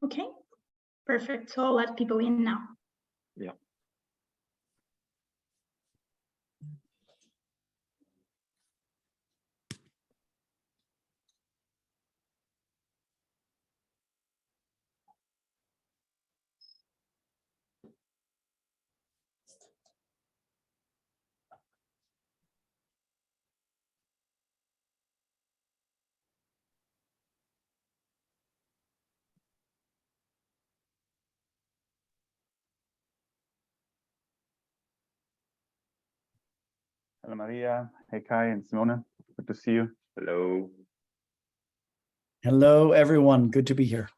Okay, perfect. So I'll let people in now. Yeah. Hello, Maria. Hey, Kai and Simone. Good to see you. Hello. Hello, everyone. Good to be here.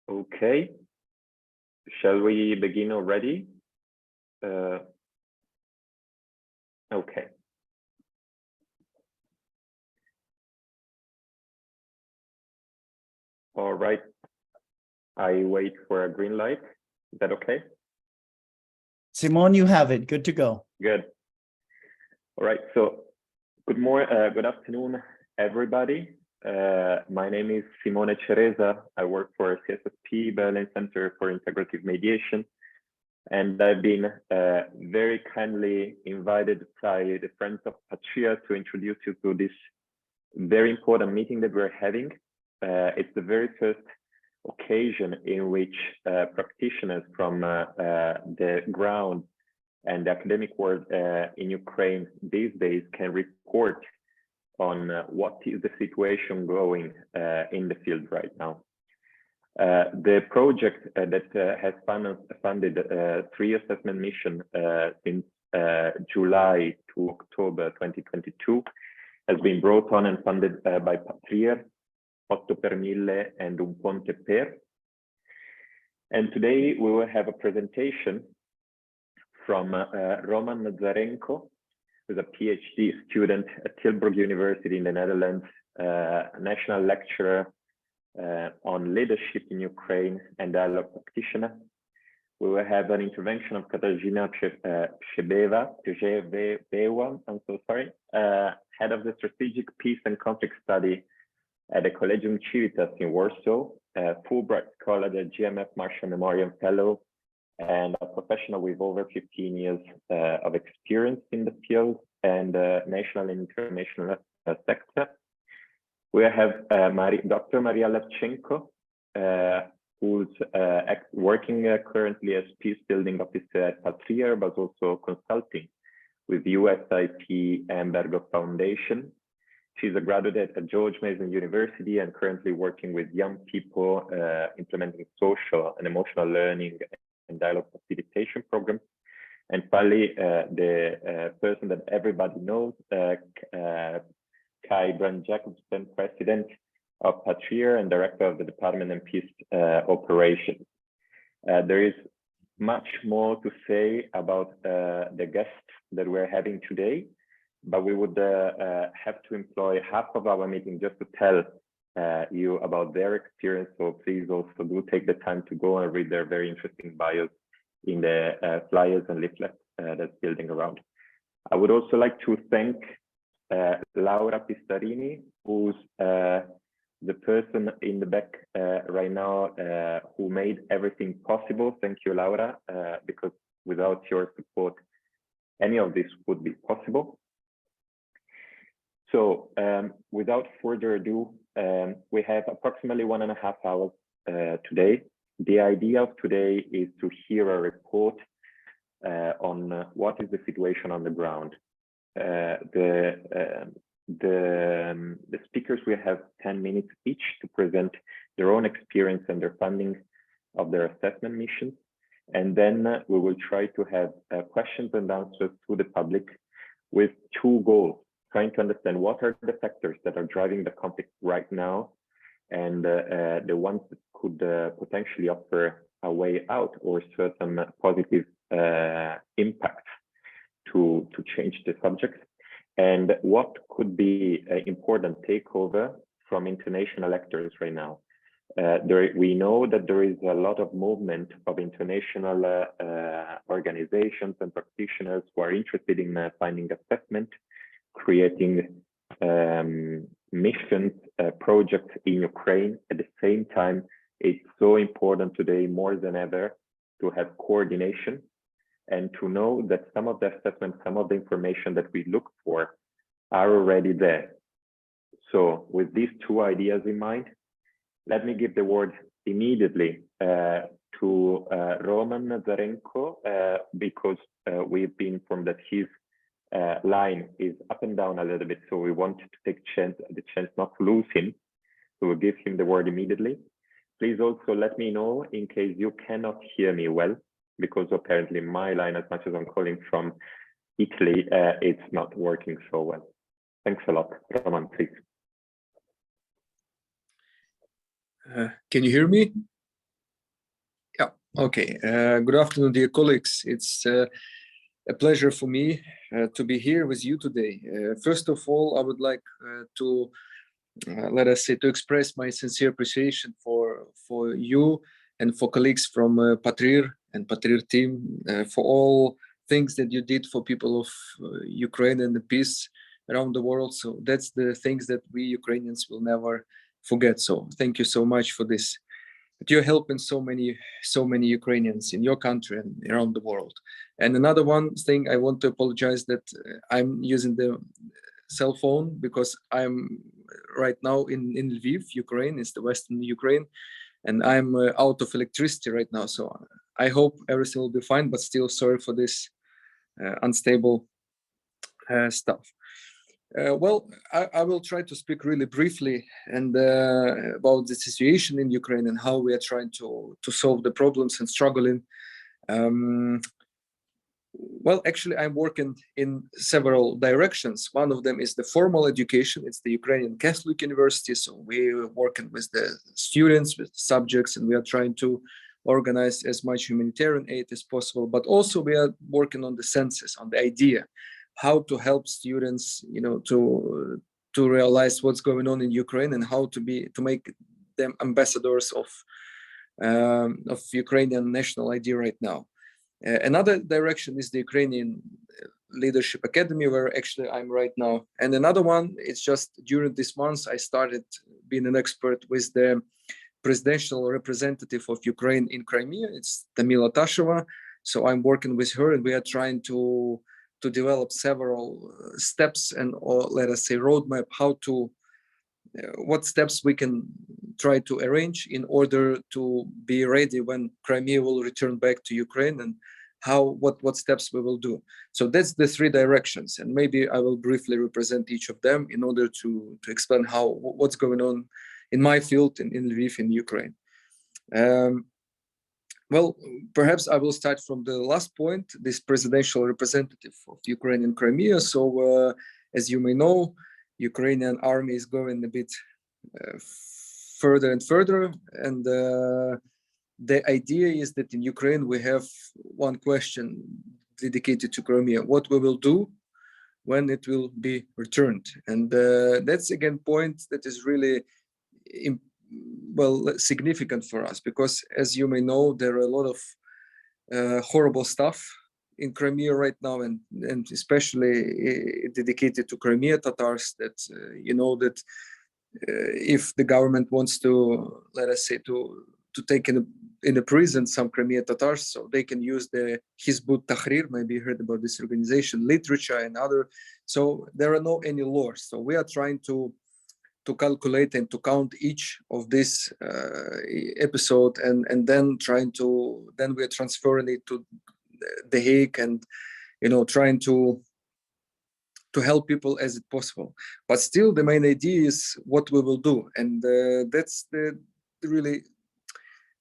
Okay. Shall we begin already? Okay. All right. I wait for a green light. Is that okay? Simone, you have it. Good to go. Good. All right. So good afternoon, everybody. My name is Simone Ceresa. I work for CSSP Berlin Center for Integrative Mediation. And I've been very kindly invited by the Friends of Patria to introduce you to this very important meeting that we're having. It's the very first occasion in which practitioners from the ground and the academic world in Ukraine these days can report on what is the situation going in the field right now. The project that has funded 3 assessment missions since July to October 2022 has been brought on and funded by Patria, 8 per 1000 and Un Ponte Per. And today we will have a presentation from Roman Nazarenko, who's a PhD student at Tilburg University in the Netherlands, a national lecturer on leadership in Ukraine and dialogue practitioner. We will have an intervention of Katarzyna Przybeva, I'm so sorry, head of the Strategic Peace and Conflict Study at the Collegium Civitas in Warsaw, Fulbright Scholar, the GMF Marshall Memorial Fellow, and a professional with over 15 years of experience in the field and national and international sector. We have Dr. Maria Levchenko, who's working currently as peace building officer at Patria, but also consulting with USIP and Bergo Foundation. She's a graduate at George Mason University and currently working with young people implementing social and emotional learning and dialogue facilitation programs. And finally, the person that everybody knows, Kai Brand-Jacobsen, President of Patria and Director of the Department of Peace Operations. There is much more to say about the guests that we're having today, but we would have to employ half of our meeting just to tell you about their experience. So please also do take the time to go and read their very interesting bios in the flyers and leaflets that's building around. I would also like to thank Laura Pistarini, who's the person in the back right now who made everything possible. Thank you, Laura, because without your support, any of this would be possible. So without further ado, we have approximately 1.5 hours today. The idea of today is to hear a report on what is the situation on the ground. The speakers will have 10 minutes each to present their own experience and their funding of their assessment missions. And then we will try to have questions and answers to the public with 2 goals: trying to understand what are the factors that are driving the conflict right now, and the ones that could potentially offer a way out or certain positive impact to change the subject, and what could be an important takeover from international actors right now. We know that there is a lot of movement of international organizations and practitioners who are interested in finding assessment, creating missions, projects in Ukraine. At the same time, it's so important today more than ever to have coordination and to know that some of the assessments, some of the information that we look for are already there. So with these two ideas in mind, let me give the word immediately to Roman Nazarenko, because we've been informed that his line is up and down a little bit, so we want to take the chance not to lose him. So we'll give him the word immediately. Please also let me know in case you cannot hear me well, because apparently my line, as much as I'm calling from Italy, it's not working so well. Thanks a lot. Roman, please. Can you hear me? Yeah, okay. Good afternoon, dear colleagues. It's a pleasure for me to be here with you today. First of all, I would like to, to express my sincere appreciation for you and for colleagues from Patrir and Patrir team for all things that you did for people of Ukraine and the peace around the world. So that's the things that we Ukrainians will never forget. So thank you so much for this. But you're helping so many Ukrainians in your country and around the world. And another one thing, I want to apologize that I'm using the cell phone because I'm right now in Lviv, Ukraine. It's the western Ukraine, and I'm out of electricity right now. So I hope everything will be fine, but still sorry for this unstable stuff. Well, I will try to speak really briefly and about the situation in Ukraine and how we are trying to solve the problems and struggling. Well, actually, I'm working in several directions. One of them is the formal education. It's the Ukrainian Catholic University. So we're working with the students, with subjects, and we are trying to organize as much humanitarian aid as possible. But also we are working on the census, on the idea how to help students, to realize what's going on in Ukraine and how to make them ambassadors of Ukrainian national idea right now. Another direction is the Ukrainian Leadership Academy, where actually I'm right now. And another one, it's just during this month, I started being an expert with the presidential representative of Ukraine in Crimea. It's Tamila Tasheva. So I'm working with her, and we are trying to develop several steps and, or let us say, roadmap, what steps we can try to arrange in order to be ready when Crimea will return back to Ukraine, and what steps we will do. So that's the three directions, and maybe I will briefly represent each of them in order to explain what's going on in my field in Lviv in Ukraine. Well, perhaps I will start from the last point, this presidential representative of Ukraine in Crimea. So as you may know, Ukrainian army is going a bit further and further. And the idea is that in Ukraine, we have one question dedicated to Crimea: what we will do when it will be returned. And that's again point that is really significant for us, because as you may know, there are a lot of horrible stuff in Crimea right now, and especially dedicated to Crimea Tatars, that that if the government wants to, let us say, to take in a prison some Crimea Tatars, so they can use the Hizbut Tahrir, maybe you heard about this organization, literature and other. So there are no any laws. So we are trying to calculate and to count each of this episode, and then we are transferring it to The Hague, and trying to help people as it possible. But still, the main idea is what we will do, and that's the really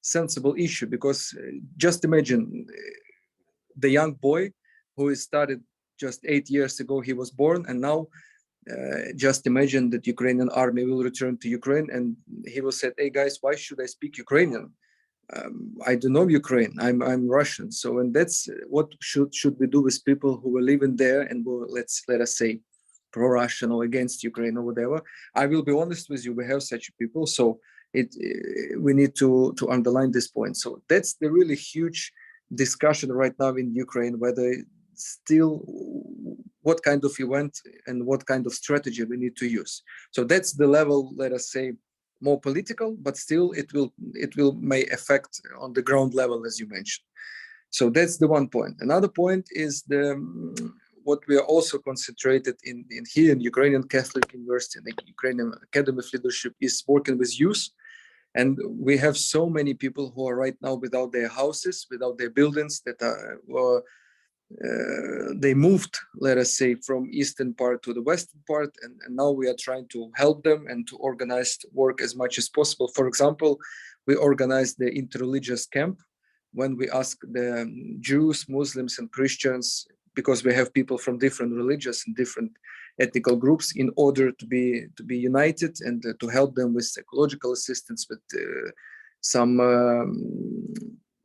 sensible issue, because just imagine the young boy who started just 8 years ago. He was born, and now just imagine that Ukrainian army will return to Ukraine, and he will say, "Hey guys, why should I speak Ukrainian? I don't know Ukraine. I'm Russian." So, and that's what should we do with people who are living there and were, let us say, pro-Russian or against Ukraine or whatever. I will be honest with you, we have such people. So we need to underline this point. So that's the really huge discussion right now in Ukraine, whether still what kind of event and what kind of strategy we need to use. So that's the level, let us say, more political, but still it will may affect on the ground level, as you mentioned. So that's the one point. Another point is what we are also concentrated in here in Ukrainian Catholic University and the Ukrainian Academy of Leadership is working with youth. And we have so many people who are right now without their houses, without their buildings, that are they moved, let us say, from eastern part to the western part, and now we are trying to help them and to organize work as much as possible. For example, we organized the interreligious camp when we ask the Jews, Muslims, and Christians, because we have people from different religions and different ethnical groups, in order to be united and to help them with psychological assistance, with some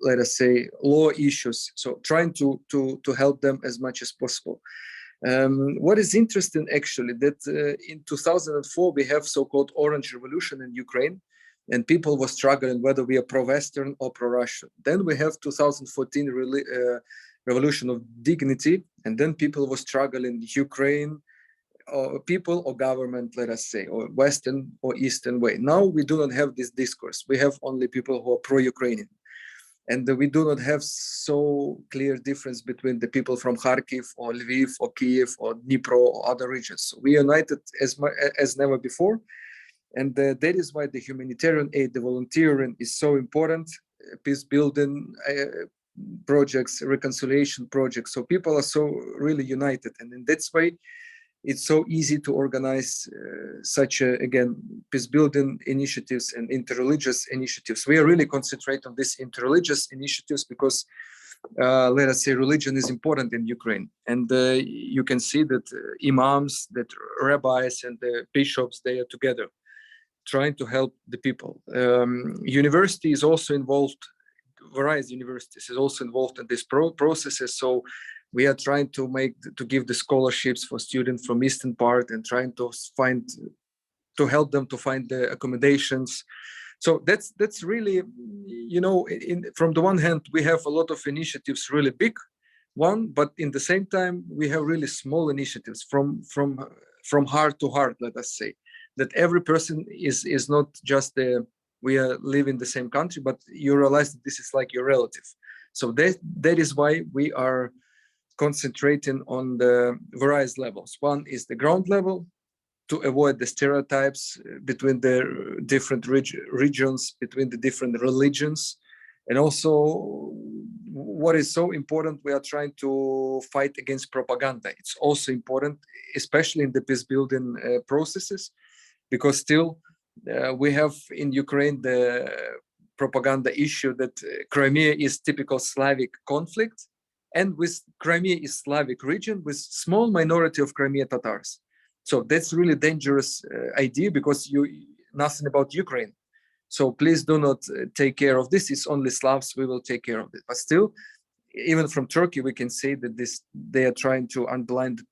let us say law issues. So trying to help them as much as possible. What is interesting actually that in 2004 we have so-called Orange Revolution in Ukraine, and people were struggling whether we are pro-Western or pro-Russian. Then we have 2014 Revolution of Dignity, and then people were struggling Ukraine, or people or government, let us say, or Western or Eastern way. Now we do not have this discourse. We have only people who are pro-Ukrainian. And we do not have so clear difference between the people from Kharkiv or Lviv or Kiev or Dnipro or other regions. So we are united as never before. And that is why the humanitarian aid, the volunteering is so important, peace building projects, reconciliation projects. So people are so really united. And in that way, it's so easy to organize such, again, peace building initiatives and interreligious initiatives. We are really concentrating on these interreligious initiatives because, let us say, religion is important in Ukraine. And you can see that imams, that rabbis and the bishops, they are together trying to help the people. University is also involved, various universities is also involved in these processes. So we are trying to give the scholarships for students from eastern part and trying to help them to find the accommodations. So that's really, you know, from the one hand, we have a lot of initiatives, really big one, but in the same time, we have really small initiatives from heart to heart, let us say, that every person is not just we are living in the same country, but you realize that this is like your relative. So that is why we are concentrating on the various levels. One is the ground level, to avoid the stereotypes between the different regions, between the different religions. And also, what is so important, we are trying to fight against propaganda. It's also important, especially in the peace building processes, because still we have in Ukraine the propaganda issue that Crimea is typical Slavic conflict, and with Crimea is Slavic region with small minority of Crimea Tatars. So that's really dangerous idea, because nothing about Ukraine. So please do not take care of this. It's only Slavs, we will take care of it. But still, even from Turkey, we can say that they are trying to underline the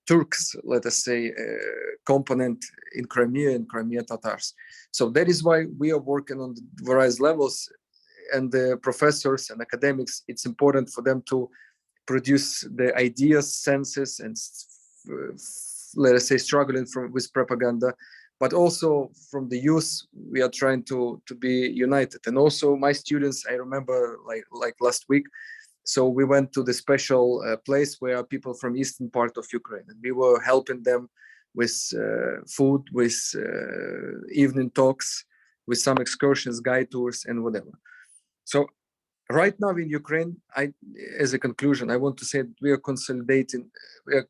Turks, let us say, component in Crimea and Crimea Tatars. So that is why we are working on the various levels, and the professors and academics, it's important for them to produce the ideas, senses, and let us say struggling with propaganda. But also from the youth, we are trying to be united. And also my students, I remember like last week, so we went to the special place where people from eastern part of Ukraine, and we were helping them with food, with evening talks, with some excursions, guide tours, and whatever. So right now in Ukraine, as a conclusion, I want to say that we are consolidating, we are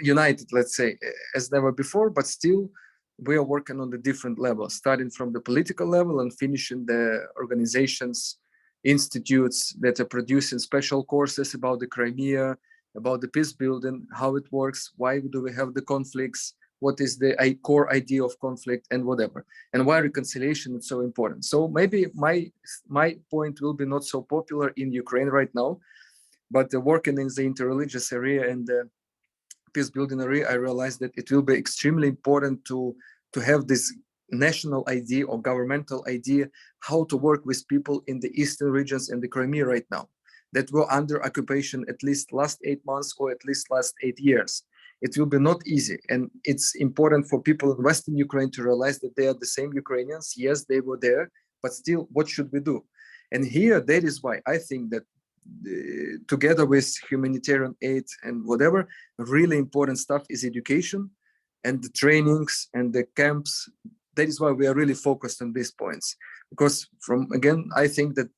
united, let's say, as never before, but still we are working on the different levels, starting from the political level and finishing the organizations, institutes that are producing special courses about the Crimea, about the peace building, how it works, why do we have the conflicts, what is the core idea of conflict, and whatever, and why reconciliation is so important. So maybe my point will be not so popular in Ukraine right now, but working in the interreligious area and the peace building area, I realized that it will be extremely important to have this national idea or governmental idea how to work with people in the eastern regions and the Crimea right now that were under occupation at least last 8 months or at least last 8 years. It will be not easy, and it's important for people in Western Ukraine to realize that they are the same Ukrainians. Yes, they were there, but still, what should we do? And here, that is why I think that together with humanitarian aid and whatever, really important stuff is education and the trainings and the camps. That is why we are really focused on these points, because again, I think that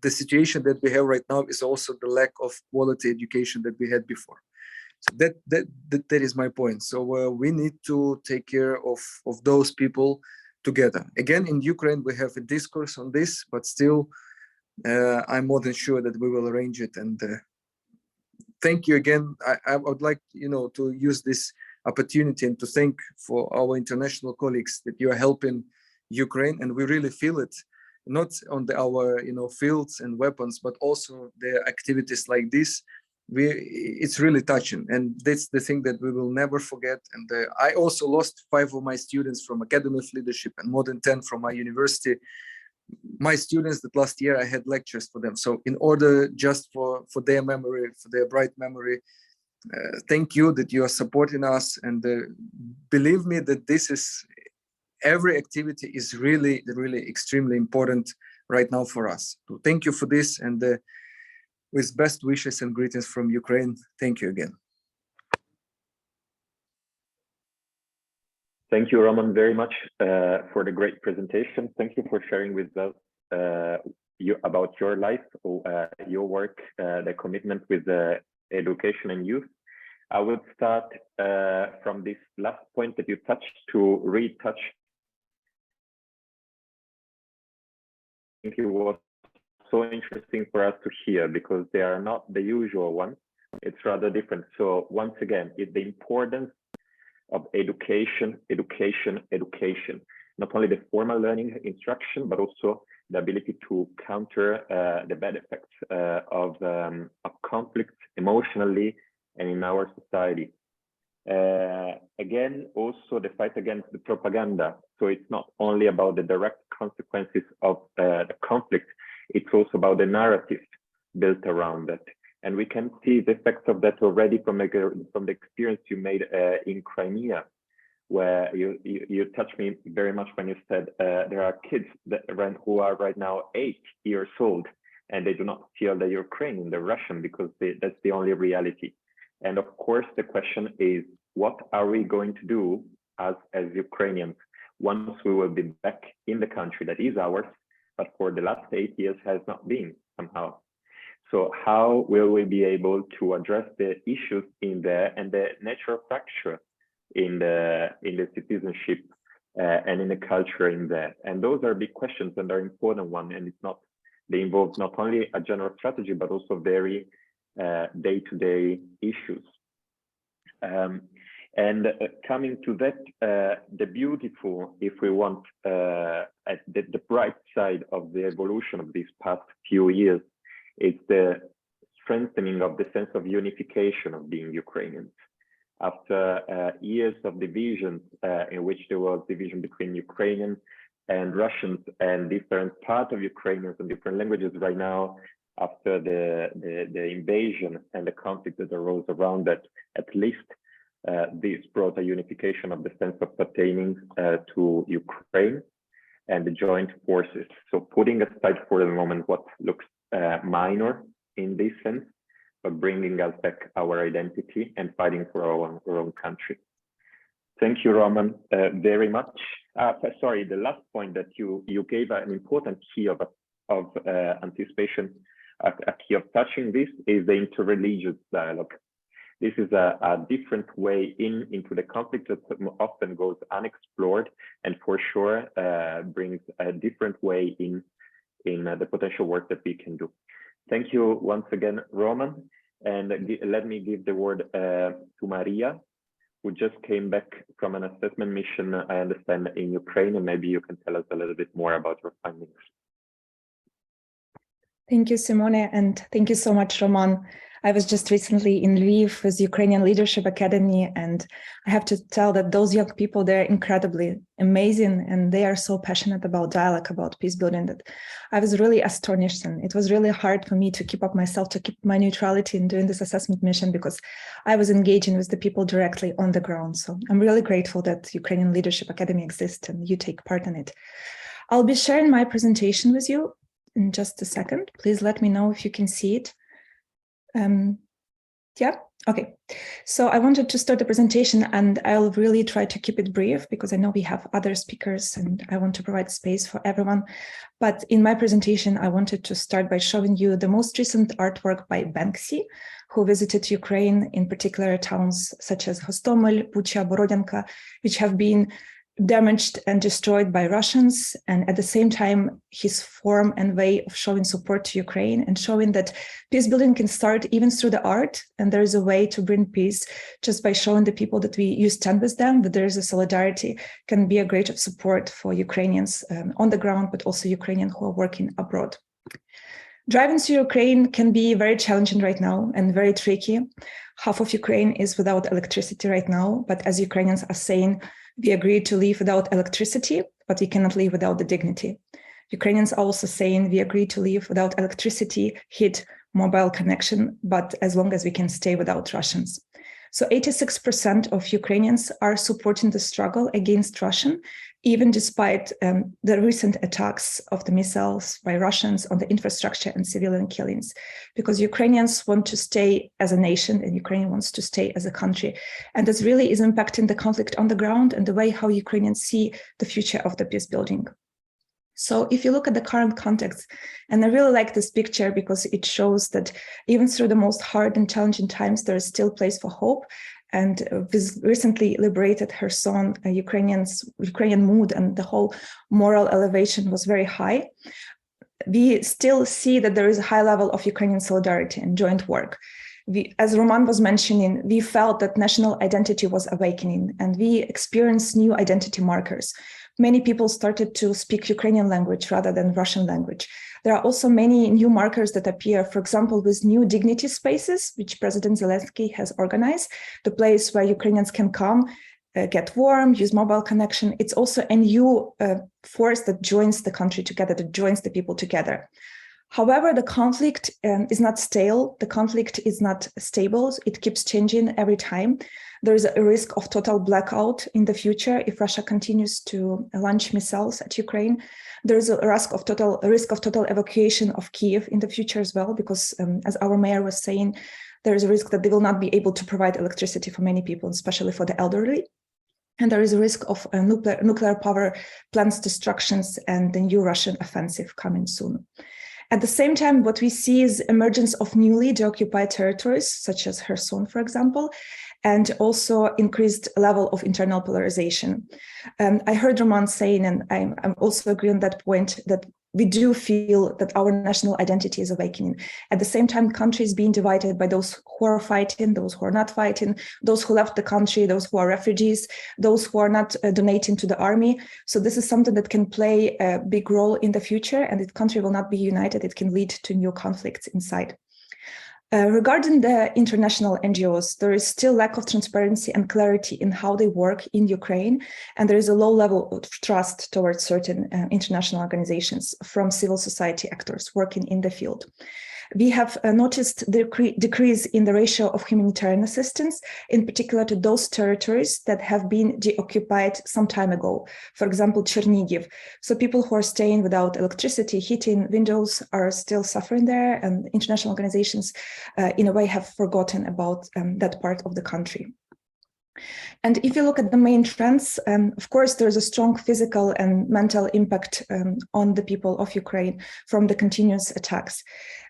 the situation that we have right now is also the lack of quality education that we had before. So that is my point. So we need to take care of those people together. Again, in Ukraine, we have a discourse on this, but still, I'm more than sure that we will arrange it. And thank you again. I would like, to use this opportunity and to thank for our international colleagues that you are helping Ukraine, and we really feel it, not on our fields and weapons, but also the activities like this. It's really touching, and that's the thing that we will never forget. And I also lost 5 of my students from Academy of Leadership and more than 10 from my university. My students that last year I had lectures for them. So in order just for their memory, for their bright memory, thank you that you are supporting us, and believe me that every activity is really, really extremely important right now for us. So thank you for this, and with best wishes and greetings from Ukraine. Thank you again. Thank you, Roman, very much for the great presentation. Thank you for sharing with us about your life, your work, the commitment with education and youth. I would start from this last point that you touched to retouch. I think it was so interesting for us to hear, because they are not the usual ones. It's rather different. So once again, it's the importance of education, not only the formal learning instruction, but also the ability to counter the bad effects of conflict emotionally and in our society. Again, also the fight against the propaganda. So it's not only about the direct consequences of the conflict, it's also about the narrative built around it. And we can see the effects of that already from the experience you made in Crimea, where you touched me very much when you said there are kids who are right now 8 years old, and they do not feel the Ukrainian, the Russian, because that's the only reality. And of course, the question is, what are we going to do as Ukrainians once we will be back in the country that is ours, but for the last 8 years has not been somehow? So how will we be able to address the issues in there and the natural fracture in the citizenship and in the culture in there? And those are big questions and are important ones. And they involve not only a general strategy, but also very day-to-day issues. And coming to that, the beautiful, if we want, at the bright side of the evolution of these past few years, it's the strengthening of the sense of unification of being Ukrainians. After years of divisions in which there was division between Ukrainian and Russians and different parts of Ukrainians and different languages, right now, after the invasion and the conflict that arose around that, at least this brought a unification of the sense of pertaining to Ukraine and the joint forces. So putting aside for the moment what looks minor in this sense, but bringing us back our identity and fighting for our own country. Thank you, Roman, very much. Sorry, the last point that you gave an important key of anticipation, a key of touching this is the interreligious dialogue. This is a different way into the conflict that often goes unexplored, and for sure brings a different way in the potential work that we can do. Thank you once again, Roman. And let me give the word to Maria, who just came back from an assessment mission, I understand, in Ukraine, and maybe you can tell us a little bit more about your findings. Thank you, Simone, and thank you so much, Roman. I was just recently in Lviv with Ukrainian Leadership Academy, and I have to tell that those young people, they're incredibly amazing, and they are so passionate about dialogue, about peace building, that I was really astonished. And it was really hard for me to keep up myself, to keep my neutrality in doing this assessment mission, because I was engaging with the people directly on the ground. So I'm really grateful that Ukrainian Leadership Academy exists and you take part in it. I'll be sharing my presentation with you in just a second. Please let me know if you can see it. Yeah, okay. So I wanted to start the presentation, and I'll really try to keep it brief because I know we have other speakers and I want to provide space for everyone. But in my presentation, I wanted to start by showing you the most recent artwork by Banksy, who visited Ukraine, in particular towns such as Hostomel, Bucha, Borodyanka, which have been damaged and destroyed by Russians, and at the same time his form and way of showing support to Ukraine and showing that peace building can start even through the art, and there is a way to bring peace just by showing the people that you stand with them, that there is a solidarity, can be a great support for Ukrainians on the ground, but also Ukrainians who are working abroad. Driving to Ukraine can be very challenging right now and very tricky. Half of Ukraine is without electricity right now, but as Ukrainians are saying, we agreed to live without electricity, but we cannot live without the dignity. Ukrainians are also saying we agreed to live without electricity, heat, mobile connection, but as long as we can stay without Russians. So 86% of Ukrainians are supporting the struggle against Russian, even despite the recent attacks of the missiles by Russians on the infrastructure and civilian killings, because Ukrainians want to stay as a nation and Ukraine wants to stay as a country. And this really is impacting the conflict on the ground and the way how Ukrainians see the future of the peace building. So if you look at the current context, and I really like this picture because it shows that even through the most hard and challenging times, there is still place for hope. And with recently liberated Kherson, Ukrainian mood and the whole moral elevation was very high. We still see that there is a high level of Ukrainian solidarity and joint work. As Roman was mentioning, we felt that national identity was awakening, and we experienced new identity markers. Many people started to speak Ukrainian language rather than Russian language. There are also many new markers that appear, for example, with new dignity spaces, which President Zelensky has organized, the place where Ukrainians can come, get warm, use mobile connection. It's also a new force that joins the country together, that joins the people together. However, the conflict is not stale. The conflict is not stable. It keeps changing every time. There is a risk of total blackout in the future if Russia continues to launch missiles at Ukraine. There is a risk of total evacuation of Kyiv in the future as well, because as our mayor was saying, there is a risk that they will not be able to provide electricity for many people, especially for the elderly. And there is a risk of nuclear power plants destructions and the new Russian offensive coming soon. At the same time, what we see is emergence of newly deoccupied territories, such as Kherson, for example, and also increased level of internal polarization. I heard Roman saying, and I'm also agree on that point, that we do feel that our national identity is awakening. At the same time, countries being divided by those who are fighting, those who are not fighting, those who left the country, those who are refugees, those who are not donating to the army. So this is something that can play a big role in the future, and if the country will not be united, it can lead to new conflicts inside. Regarding the international NGOs, there is still lack of transparency and clarity in how they work in Ukraine, and there is a low level of trust towards certain international organizations from civil society actors working in the field. We have noticed the decrease in the ratio of humanitarian assistance, in particular to those territories that have been deoccupied some time ago, for example, Chernihiv. So people who are staying without electricity, heating, windows are still suffering there, and international organizations in a way have forgotten about that part of the country. And if you look at the main trends, of course, there's a strong physical and mental impact on the people of Ukraine from the continuous attacks,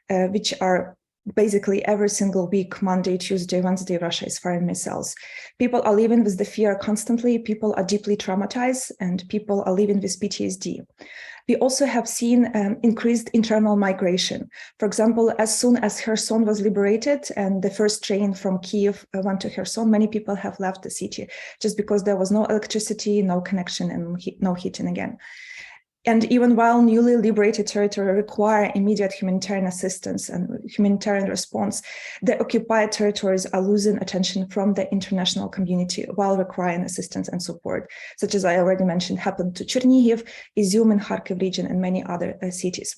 which are basically every single week, Monday, Tuesday, Wednesday, Russia is firing missiles. People are living with the fear constantly. People are deeply traumatized, and people are living with PTSD. We also have seen increased internal migration. For example, as soon as Kherson was liberated and the first train from Kyiv went to Kherson, many people have left the city just because there was no electricity, no connection, and no heating again. And even while newly liberated territory require immediate humanitarian assistance and humanitarian response, the occupied territories are losing attention from the international community while requiring assistance and support, such as I already mentioned, happened to Chernihiv, Izium in Kharkiv region, and many other cities.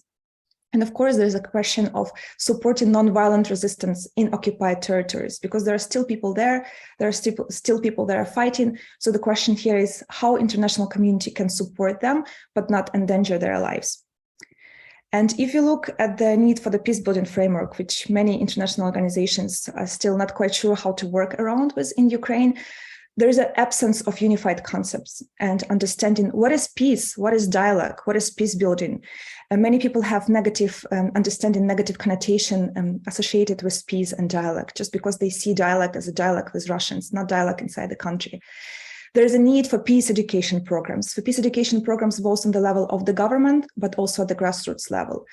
And of course, there's a question of supporting nonviolent resistance in occupied territories, because there are still people there, there are still people that are fighting. So the question here is how international community can support them, but not endanger their lives. And if you look at the need for the peace building framework, which many international organizations are still not quite sure how to work around with in Ukraine, there is an absence of unified concepts and understanding what is peace, what is dialogue, what is peace building. And many people have negative understanding, negative connotation associated with peace and dialogue, just because they see dialogue as a dialogue with Russians, not dialogue inside the country. There is a need for peace education programs, both on the level of the government, but also at the grassroots level.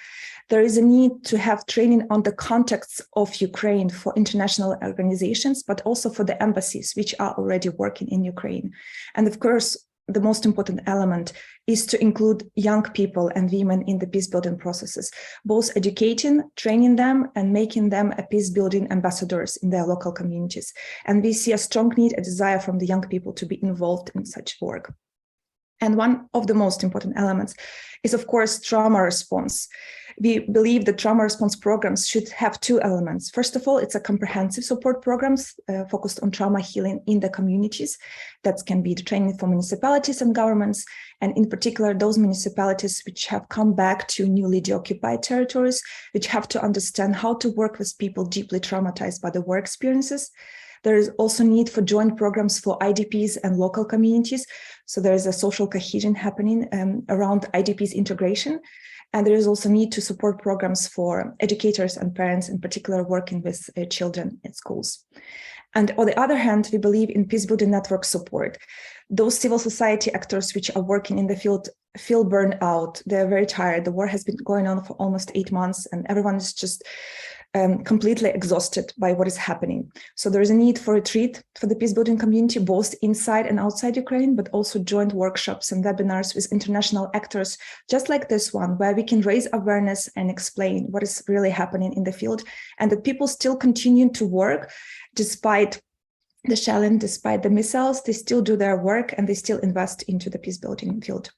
There is a need to have training on the contexts of Ukraine for international organizations, but also for the embassies, which are already working in Ukraine. And of course, the most important element is to include young people and women in the peace-building processes, both educating, training them, and making them a peace-building ambassadors in their local communities. And we see a strong need, a desire from the young people to be involved in such work. And one of the most important elements is, of course, trauma response. We believe that trauma response programs should have two elements. First of all, it's a comprehensive support programs focused on trauma healing in the communities. That can be the training for municipalities and governments, and in particular, those municipalities which have come back to newly deoccupied territories, which have to understand how to work with people deeply traumatized by the war experiences. There is also need for joint programs for IDPs and local communities. So there is a social cohesion happening around IDPs integration. And there is also need to support programs for educators and parents, in particular working with children in schools. And on the other hand, we believe in peace building network support. Those civil society actors which are working in the field feel burned out. They're very tired. The war has been going on for almost 8 months and everyone is just completely exhausted by what is happening. So there is a need for retreat for the peace building community, both inside and outside Ukraine, but also joint workshops and webinars with international actors, just like this one, where we can raise awareness and explain what is really happening in the field, and that people still continue to work despite the challenge, despite the missiles, they still do their work and they still invest into the peace building field.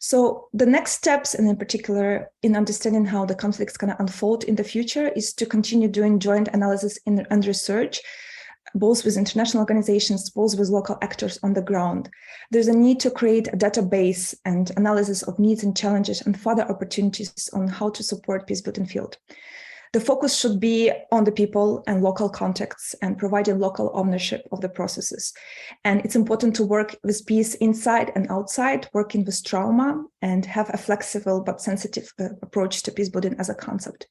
So the next steps, and in particular in understanding how the conflict is going to unfold in the future, is to continue doing joint analysis and research, both with international organizations, both with local actors on the ground. There's a need to create a database and analysis of needs and challenges and further opportunities on how to support peace building field. The focus should be on the people and local contexts and providing local ownership of the processes. And it's important to work with peace inside and outside, working with trauma, and have a flexible but sensitive approach to peace building as a concept.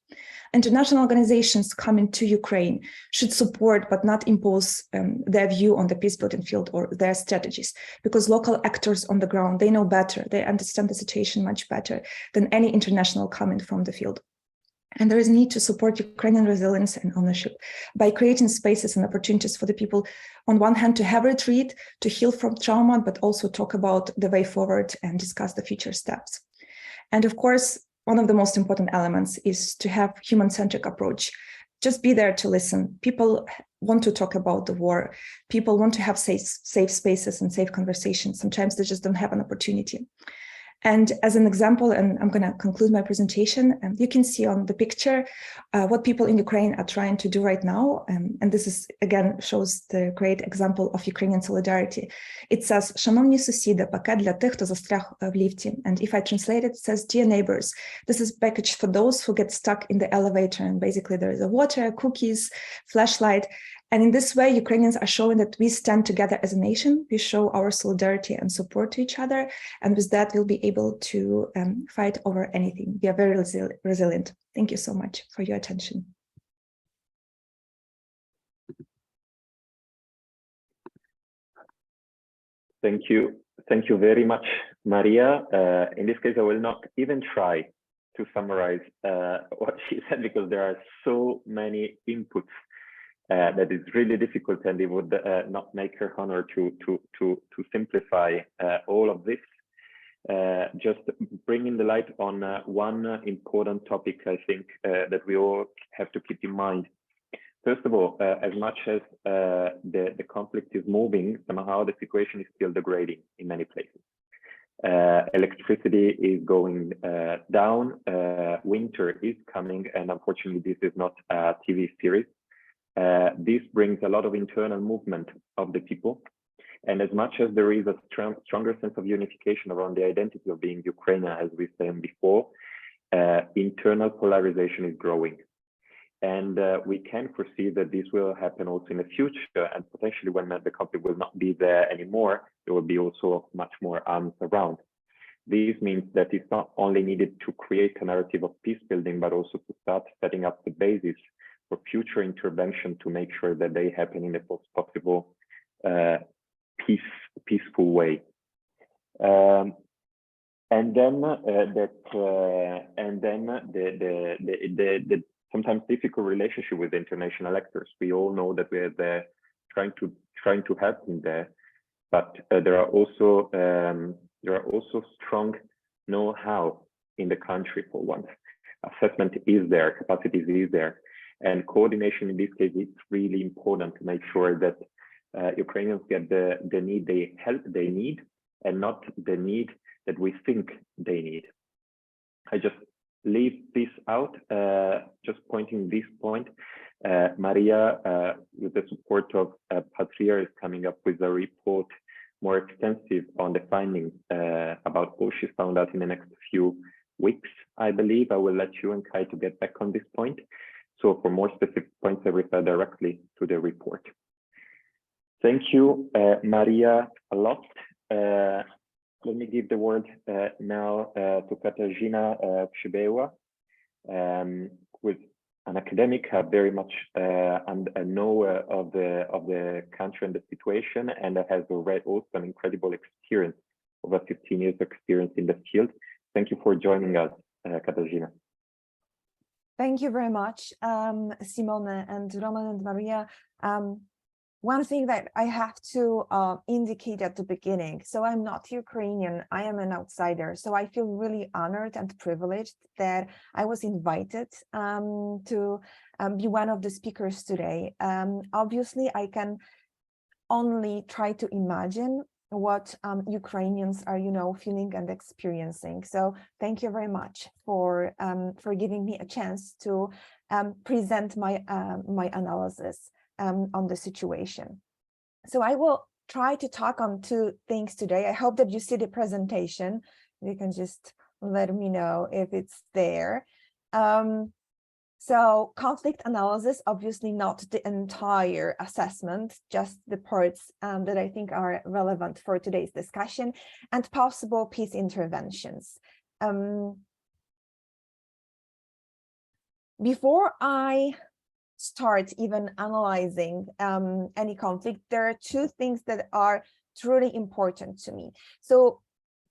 International organizations coming to Ukraine should support but not impose their view on the peace building field or their strategies, because local actors on the ground, they know better, they understand the situation much better than any international comment from the field. And there is a need to support Ukrainian resilience and ownership by creating spaces and opportunities for the people, on one hand, to have a retreat, to heal from trauma, but also talk about the way forward and discuss the future steps. And of course, one of the most important elements is to have human-centric approach. Just be there to listen. People want to talk about the war. People want to have safe spaces and safe conversations. Sometimes they just don't have an opportunity. And as an example, and I'm going to conclude my presentation, you can see on the picture what people in Ukraine are trying to do right now. And this is, again, shows the great example of Ukrainian solidarity. It says, "Шановні сусіди, пакет для тих, хто застряг в ліфті." And if I translate it, it says, "Dear neighbors, this is a package for those who get stuck in the elevator." And basically there is a water, cookies, flashlight. And in this way, Ukrainians are showing that we stand together as a nation. We show our solidarity and support to each other. And with that, we'll be able to fight over anything. We are very resilient. Thank you so much for your attention. Thank you. Thank you very much, Maria. In this case, I will not even try to summarize what she said, because there are so many inputs that is really difficult, and it would not make her honor to simplify all of this. just bringing the light on one important topic, I think, that we all have to keep in mind. First of all, as much as the conflict is moving, somehow the situation is still degrading in many places. Electricity is going down, winter is coming, and unfortunately this is not a TV series. This brings a lot of internal movement of the people. And as much as there is a stronger sense of unification around the identity of being Ukrainian, as we said before, internal polarization is growing. And we can foresee that this will happen also in the future, and potentially when the conflict will not be there anymore, there will be also much more arms around. This means that it's not only needed to create a narrative of peace building, but also to start setting up the basis for future intervention to make sure that they happen in the most possible peaceful way. And then the sometimes difficult relationship with international actors. We all know that we're there trying to help them there, but there are also strong know-how in the country for once. Assessment is there, capacities is there, and coordination in this case is really important to make sure that Ukrainians get the help they need, and not the need that we think they need. I just leave this out, just pointing this point. Maria, with the support of Patria, is coming up with a report more extensive on the findings about what she found out in the next few weeks, I believe. I will let you and Kai to get back on this point. So for more specific points, I refer directly to the report. Thank you, Maria, a lot. Let me give the word now to Katarzyna Przybyła, who is an academic, very much a knower of the country and the situation, and has already also an incredible experience, over 15 years experience in the field. Thank you for joining us, Katarzyna. Thank you very much, Simone and Roman and Maria. One thing that I have to indicate at the beginning, so I'm not Ukrainian, I am an outsider. So I feel really honored and privileged that I was invited to be one of the speakers today. Obviously, I can only try to imagine what Ukrainians are, feeling and experiencing. So thank you very much for giving me a chance to present my analysis on the situation. So I will try to talk on two things today. I hope that you see the presentation. You can just let me know if it's there. So conflict analysis, obviously not the entire assessment, just the parts that I think are relevant for today's discussion, and possible peace interventions. Before I start even analyzing any conflict, there are two things that are truly important to me. So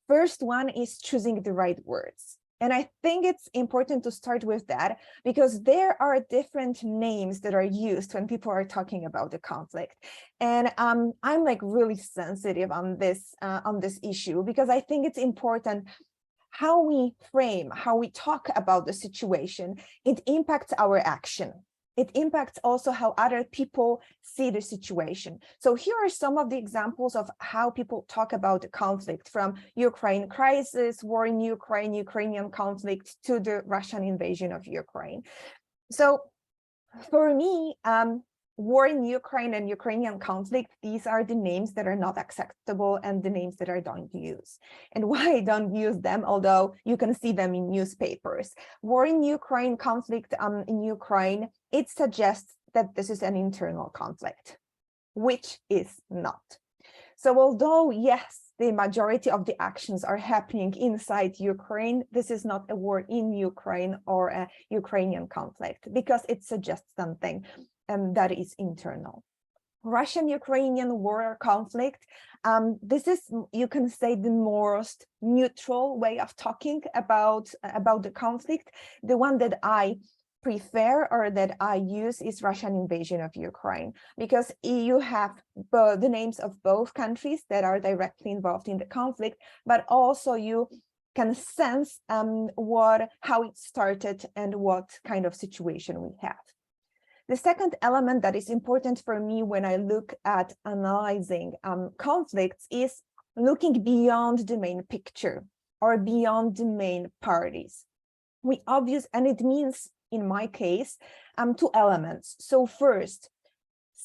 first one is choosing the right words. And I think it's important to start with that, because there are different names that are used when people are talking about the conflict. And I'm like really sensitive on this issue, because I think it's important how we frame, how we talk about the situation. It impacts our action. It impacts also how other people see the situation. So here are some of the examples of how people talk about the conflict, from Ukraine crisis, war in Ukraine, Ukrainian conflict, to the Russian invasion of Ukraine. So for me, war in Ukraine and Ukrainian conflict, these are the names that are not acceptable and the names that I don't use. And why I don't use them, although you can see them in newspapers. War in Ukraine, conflict in Ukraine, it suggests that this is an internal conflict, which is not. So although, yes, the majority of the actions are happening inside Ukraine, this is not a war in Ukraine or a Ukrainian conflict, because it suggests something that is internal. Russian-Ukrainian war conflict, this is, you can say, the most neutral way of talking about the conflict, the one that I prefer or that I use is Russian invasion of Ukraine, because you have the names of both countries that are directly involved in the conflict, but also you can sense how it started and what kind of situation we have. The second element that is important for me when I look at analyzing conflicts is looking beyond the main picture or beyond the main parties. And it means, in my case, two elements. So first,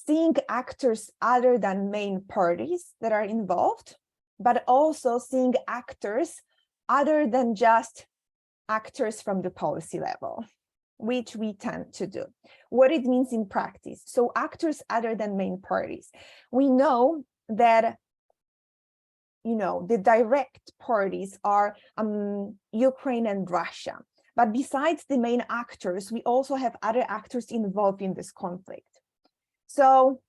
seeing actors other than main parties that are involved, but also seeing actors other than just actors from the policy level, which we tend to do. What it means in practice. So actors other than main parties. We know that the direct parties are Ukraine and Russia. But besides the main actors, we also have other actors involved in this conflict. So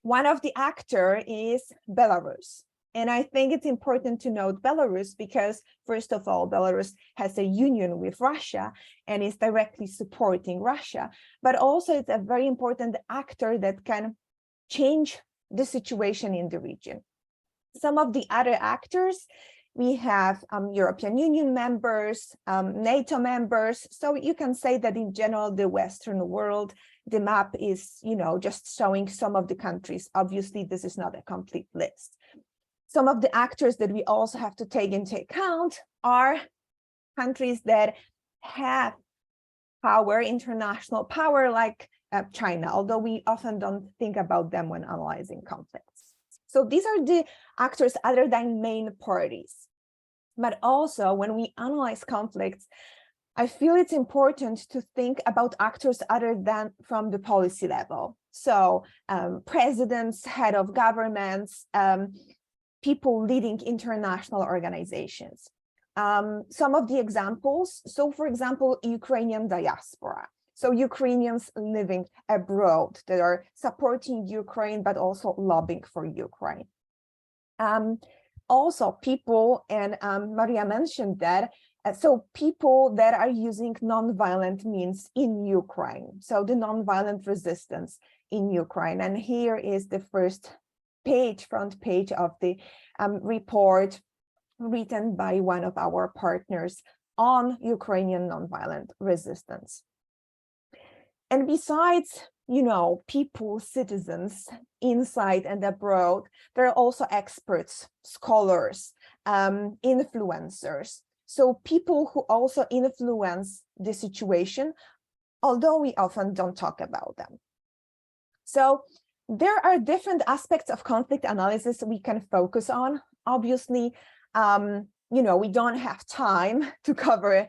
one of the actors is Belarus. And I think it's important to note Belarus because, first of all, Belarus has a union with Russia and is directly supporting Russia. But also it's a very important actor that can change the situation in the region. Some of the other actors, we have European Union members, NATO members. So you can say that in general, the Western world, the map is, just showing some of the countries. Obviously, this is not a complete list. Some of the actors that we also have to take into account are countries that have power, international power, like China, although we often don't think about them when analyzing conflicts. So these are the actors other than main parties. But also when we analyze conflicts, I feel it's important to think about actors other than from the policy level. So presidents, head of governments, people leading international organizations. Some of the examples, so for example, Ukrainian diaspora. So Ukrainians living abroad that are supporting Ukraine, but also lobbying for Ukraine. Also people, and Maria mentioned that, so people that are using nonviolent means in Ukraine. So the nonviolent resistance in Ukraine. And here is the front page of the report written by one of our partners on Ukrainian nonviolent resistance. And besides, people, citizens inside and abroad, there are also experts, scholars, influencers. So people who also influence the situation, although we often don't talk about them. So there are different aspects of conflict analysis we can focus on. Obviously, we don't have time to cover,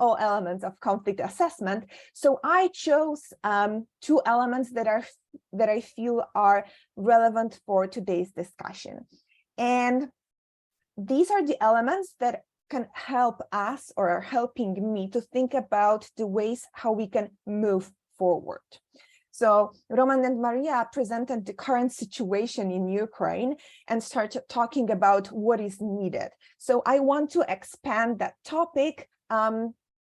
all elements of conflict assessment. So I chose two elements that I feel are relevant for today's discussion. And these are the elements that can help us or are helping me to think about the ways how we can move forward. So Roman and Maria presented the current situation in Ukraine and started talking about what is needed. So I want to expand that topic,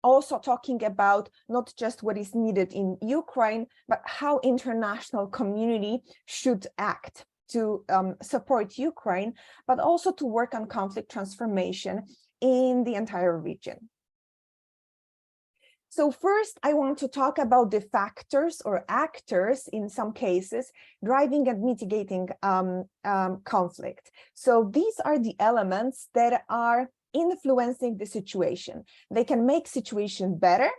also talking about not just what is needed in Ukraine, but how international community should act to support Ukraine, but also to work on conflict transformation in the entire region. So first, I want to talk about the factors or actors in some cases driving and mitigating conflict. So these are the elements that are influencing the situation. They can make situation better,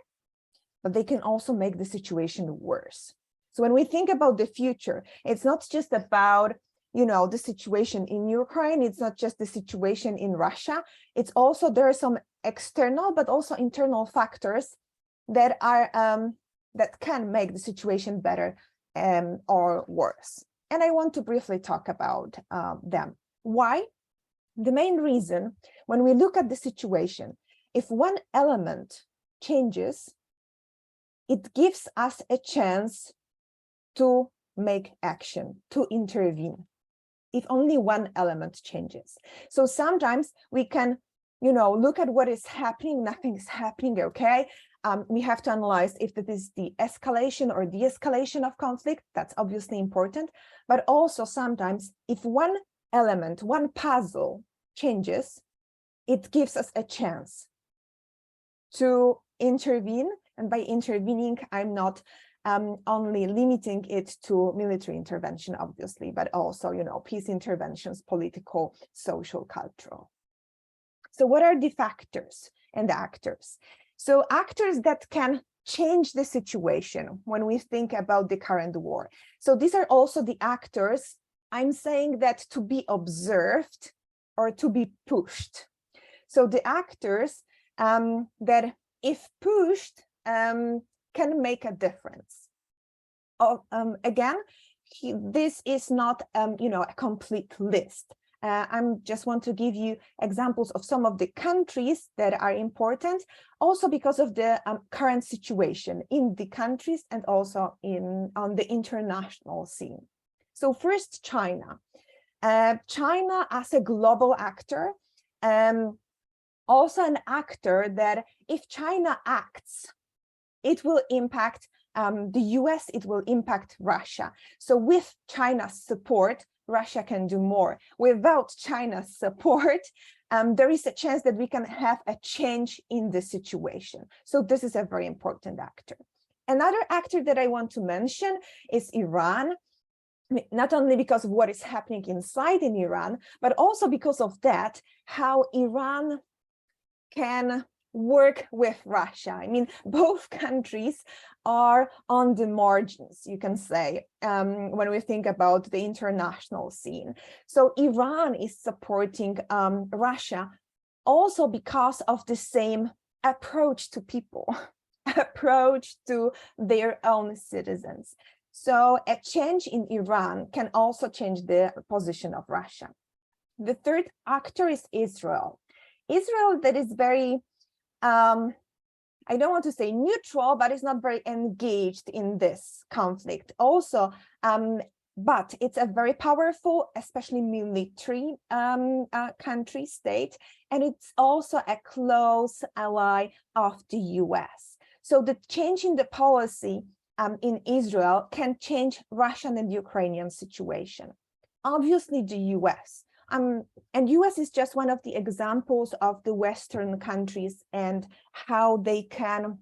but they can also make the situation worse. So when we think about the future, it's not just about the situation in Ukraine, it's not just the situation in Russia. It's also there are some external but also internal factors that are that can make the situation better or worse. And I want to briefly talk about them. Why? The main reason, when we look at the situation, if one element changes, it gives us a chance to make action, to intervene, if only one element changes. So sometimes we can look at what is happening, nothing is happening, okay? We have to analyze if that is the escalation or de-escalation of conflict. That's obviously important. But also sometimes if one element, one puzzle changes, it gives us a chance to intervene. And by intervening, I'm not only limiting it to military intervention, obviously, but also, peace interventions, political, social, cultural. So what are the factors and the actors? So actors that can change the situation when we think about the current war. So these are also the actors, I'm saying that to be observed or to be pushed. So the actors that if pushed can make a difference. Again, this is not a complete list. I just want to give you examples of some of the countries that are important, also because of the current situation in the countries and also on the international scene. So first, China. China as a global actor, also an actor that if China acts, it will impact the US, it will impact Russia. So with China's support, Russia can do more. Without China's support, there is a chance that we can have a change in the situation. So this is a very important actor. Another actor that I want to mention is Iran, not only because of what is happening inside in Iran, but also because of that, how Iran can work with Russia. I mean, both countries are on the margins, you can say, when we think about the international scene. So Iran is supporting Russia also because of the same approach to people, approach to their own citizens. So a change in Iran can also change the position of Russia. The third actor is Israel. Israel that is very I don't want to say neutral, but it's not very engaged in this conflict also, but it's a very powerful, especially military country, state, and it's also a close ally of the US. So the change in the policy in Israel can change Russian and Ukrainian situation. Obviously the US. And US is just one of the examples of the Western countries and how they can,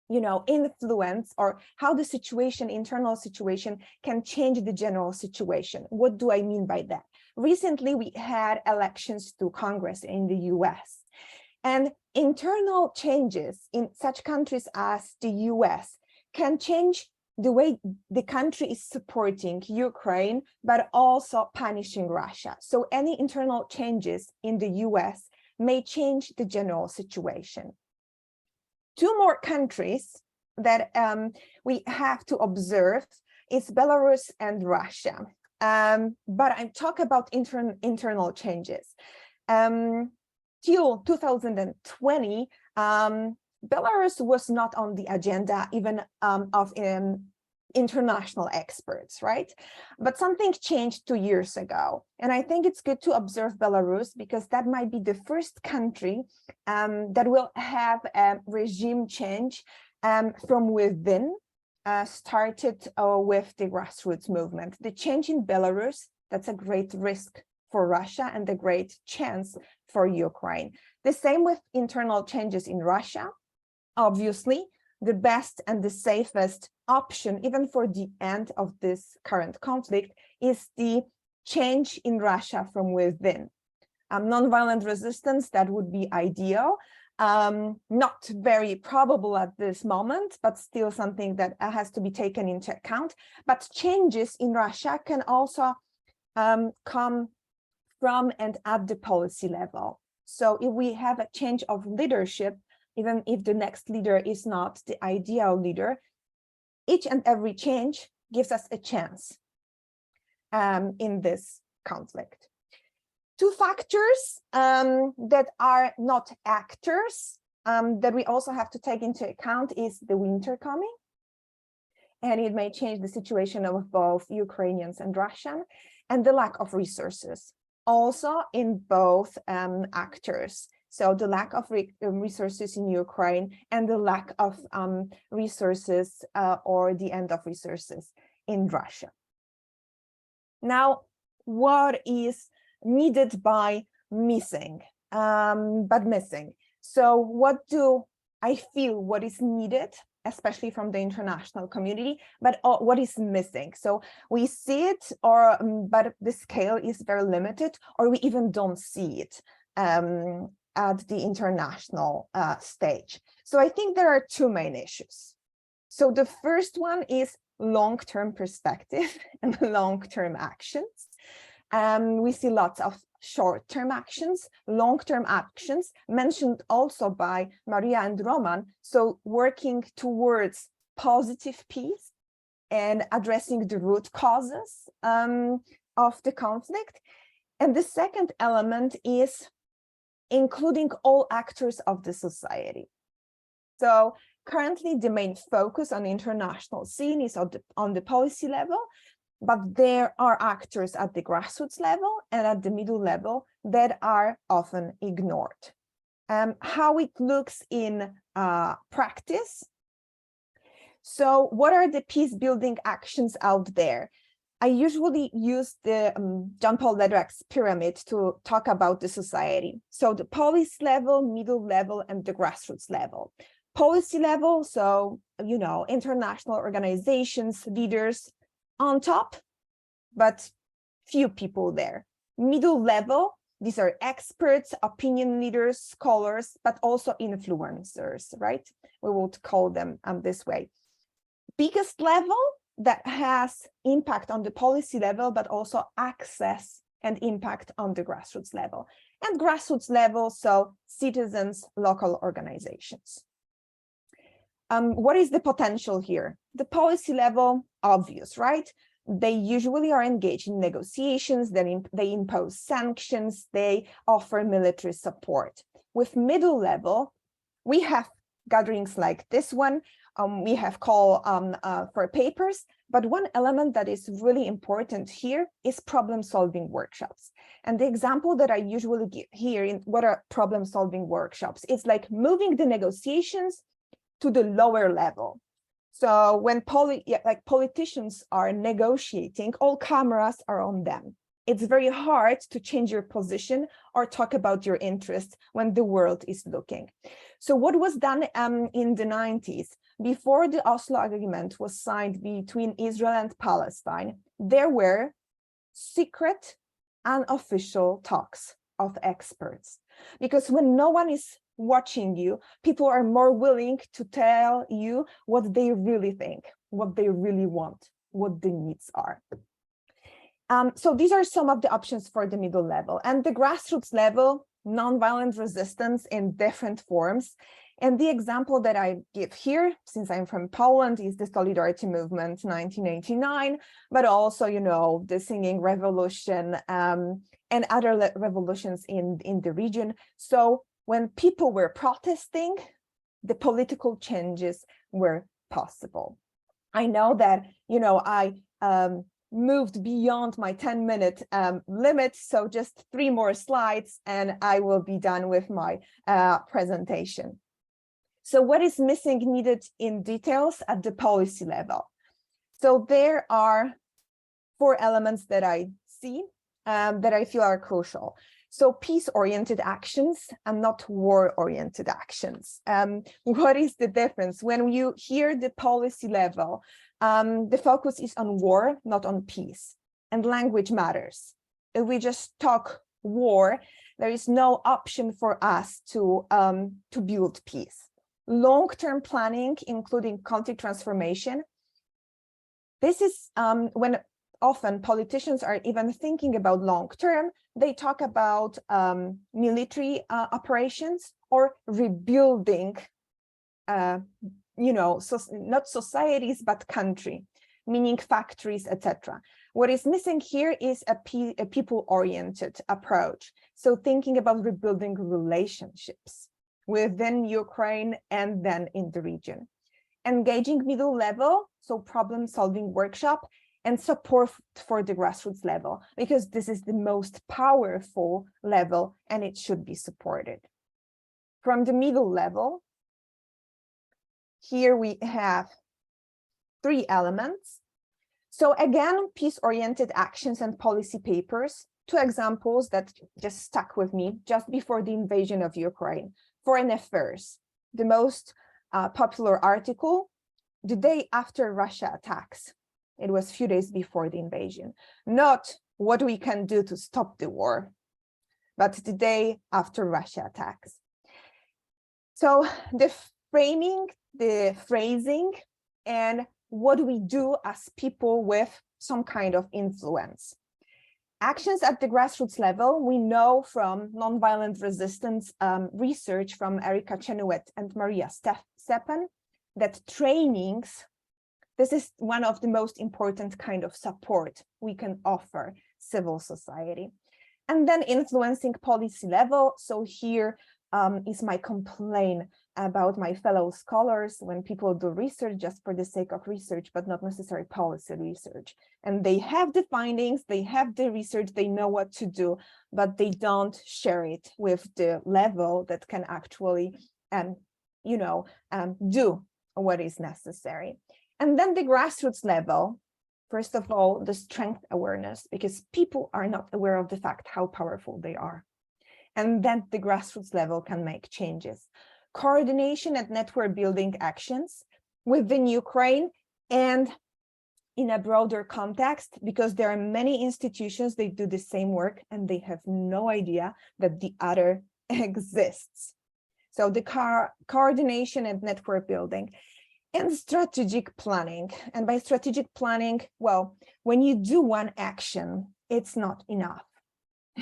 influence, or how the situation, internal situation, can change the general situation. What do I mean by that? Recently, we had elections to Congress in the US, and internal changes in such countries as the US can change the way the country is supporting Ukraine, but also punishing Russia. So any internal changes in the US may change the general situation. Two more countries that we have to observe is Belarus and Russia. But I'm talking about internal changes. Till 2020, Belarus was not on the agenda even of international experts, right? But something changed 2 years ago. And I think it's good to observe Belarus because that might be the first country that will have a regime change from within, started with the grassroots movement. The change in Belarus, that's a great risk for Russia and a great chance for Ukraine. The same with internal changes in Russia. Obviously, the best and the safest option, even for the end of this current conflict, is the change in Russia from within. Nonviolent resistance, that would be ideal. Not very probable at this moment, but still something that has to be taken into account. But changes in Russia can also come from and at the policy level. So if we have a change of leadership, even if the next leader is not the ideal leader, each and every change gives us a chance in this conflict. Two factors that are not actors that we also have to take into account is the winter coming, and it may change the situation of both Ukrainians and Russian, and the lack of resources also in both actors. So the lack of resources in Ukraine and the lack of resources or the end of resources in Russia. Now, what is needed by missing? So what do I feel what is needed, especially from the international community, but what is missing? So we see it, but the scale is very limited, or we even don't see it at the international stage. So I think there are two main issues. So the first one is long-term perspective and long-term actions. We see lots of short-term actions, long-term actions mentioned also by Maria and Roman. So working towards positive peace and addressing the root causes of the conflict. And the second element is including all actors of the society. So currently the main focus on the international scene is on the policy level, but there are actors at the grassroots level and at the middle level that are often ignored. How it looks in practice. So what are the peace building actions out there? I usually use the John-Paul Lederach's pyramid to talk about the society. So the policy level, middle level, and the grassroots level. Policy level, so, you know, international organizations, leaders on top, but few people there. Middle level, these are experts, opinion leaders, scholars, but also influencers, right? We would call them this way. Biggest level that has impact on the policy level, but also access and impact on the grassroots level. And grassroots level, so citizens, local organizations. What is the potential here? The policy level, obvious, right? They usually are engaged in negotiations, they impose sanctions, they offer military support. With middle level, we have gatherings like this one, we have call for papers, but one element that is really important here is problem-solving workshops. And the example that I usually give here in what are problem-solving workshops, it's like moving the negotiations to the lower level. So when politicians are negotiating, all cameras are on them. It's very hard to change your position or talk about your interests when the world is looking. So what was done in the 90s, before the Oslo Agreement was signed between Israel and Palestine, there were secret, unofficial talks of experts. Because when no one is watching you, people are more willing to tell you what they really think, what they really want, what the needs are. So these are some of the options for the middle level. And the grassroots level, nonviolent resistance in different forms. And the example that I give here, since I'm from Poland, is the Solidarity Movement 1989, but also, you know, the Singing Revolution and other revolutions in the region. So when people were protesting, the political changes were possible. I know that, you know, I moved beyond my 10-minute limit, so just 3 more slides and I will be done with my presentation. So what is missing needed in details at the policy level? So there are 4 elements that I see that I feel are crucial. So peace-oriented actions and not war-oriented actions. What is the difference? When you hear the policy level, the focus is on war, not on peace, and language matters. If we just talk war, there is no option for us to build peace. Long-term planning, including conflict transformation. This is when often politicians are even thinking about long-term, they talk about military operations or rebuilding, you know, so not societies, but country, meaning factories, etc. What is missing here is a people-oriented approach. So thinking about rebuilding relationships within Ukraine and then in the region. Engaging middle level, so problem-solving workshop, and support for the grassroots level, because this is the most powerful level and it should be supported. from the middle level, here we have 3 elements. So again, peace-oriented actions and policy papers, 2 examples that just stuck with me just before the invasion of Ukraine. Foreign Affairs, the most popular article, the day after Russia attacks. It was a few days before the invasion. Not what we can do to stop the war, but the day after Russia attacks. So the framing, the phrasing, and what we do as people with some kind of influence. Actions at the grassroots level, we know from nonviolent resistance research from Erika Chenoweth and Maria Stepan, that trainings, this is one of the most important kind of support we can offer civil society. And then influencing policy level. So here is my complaint about my fellow scholars when people do research just for the sake of research, but not necessarily policy research. And they have the findings, they have the research, they know what to do, but they don't share it with the level that can actually, do what is necessary. And then the grassroots level, first of all, the strength awareness, because people are not aware of the fact how powerful they are. And then the grassroots level can make changes. Coordination and network building actions within Ukraine and in a broader context, because there are many institutions, they do the same work and they have no idea that the other exists. So the coordination and network building and strategic planning. And by strategic planning, well, when you do one action, it's not enough.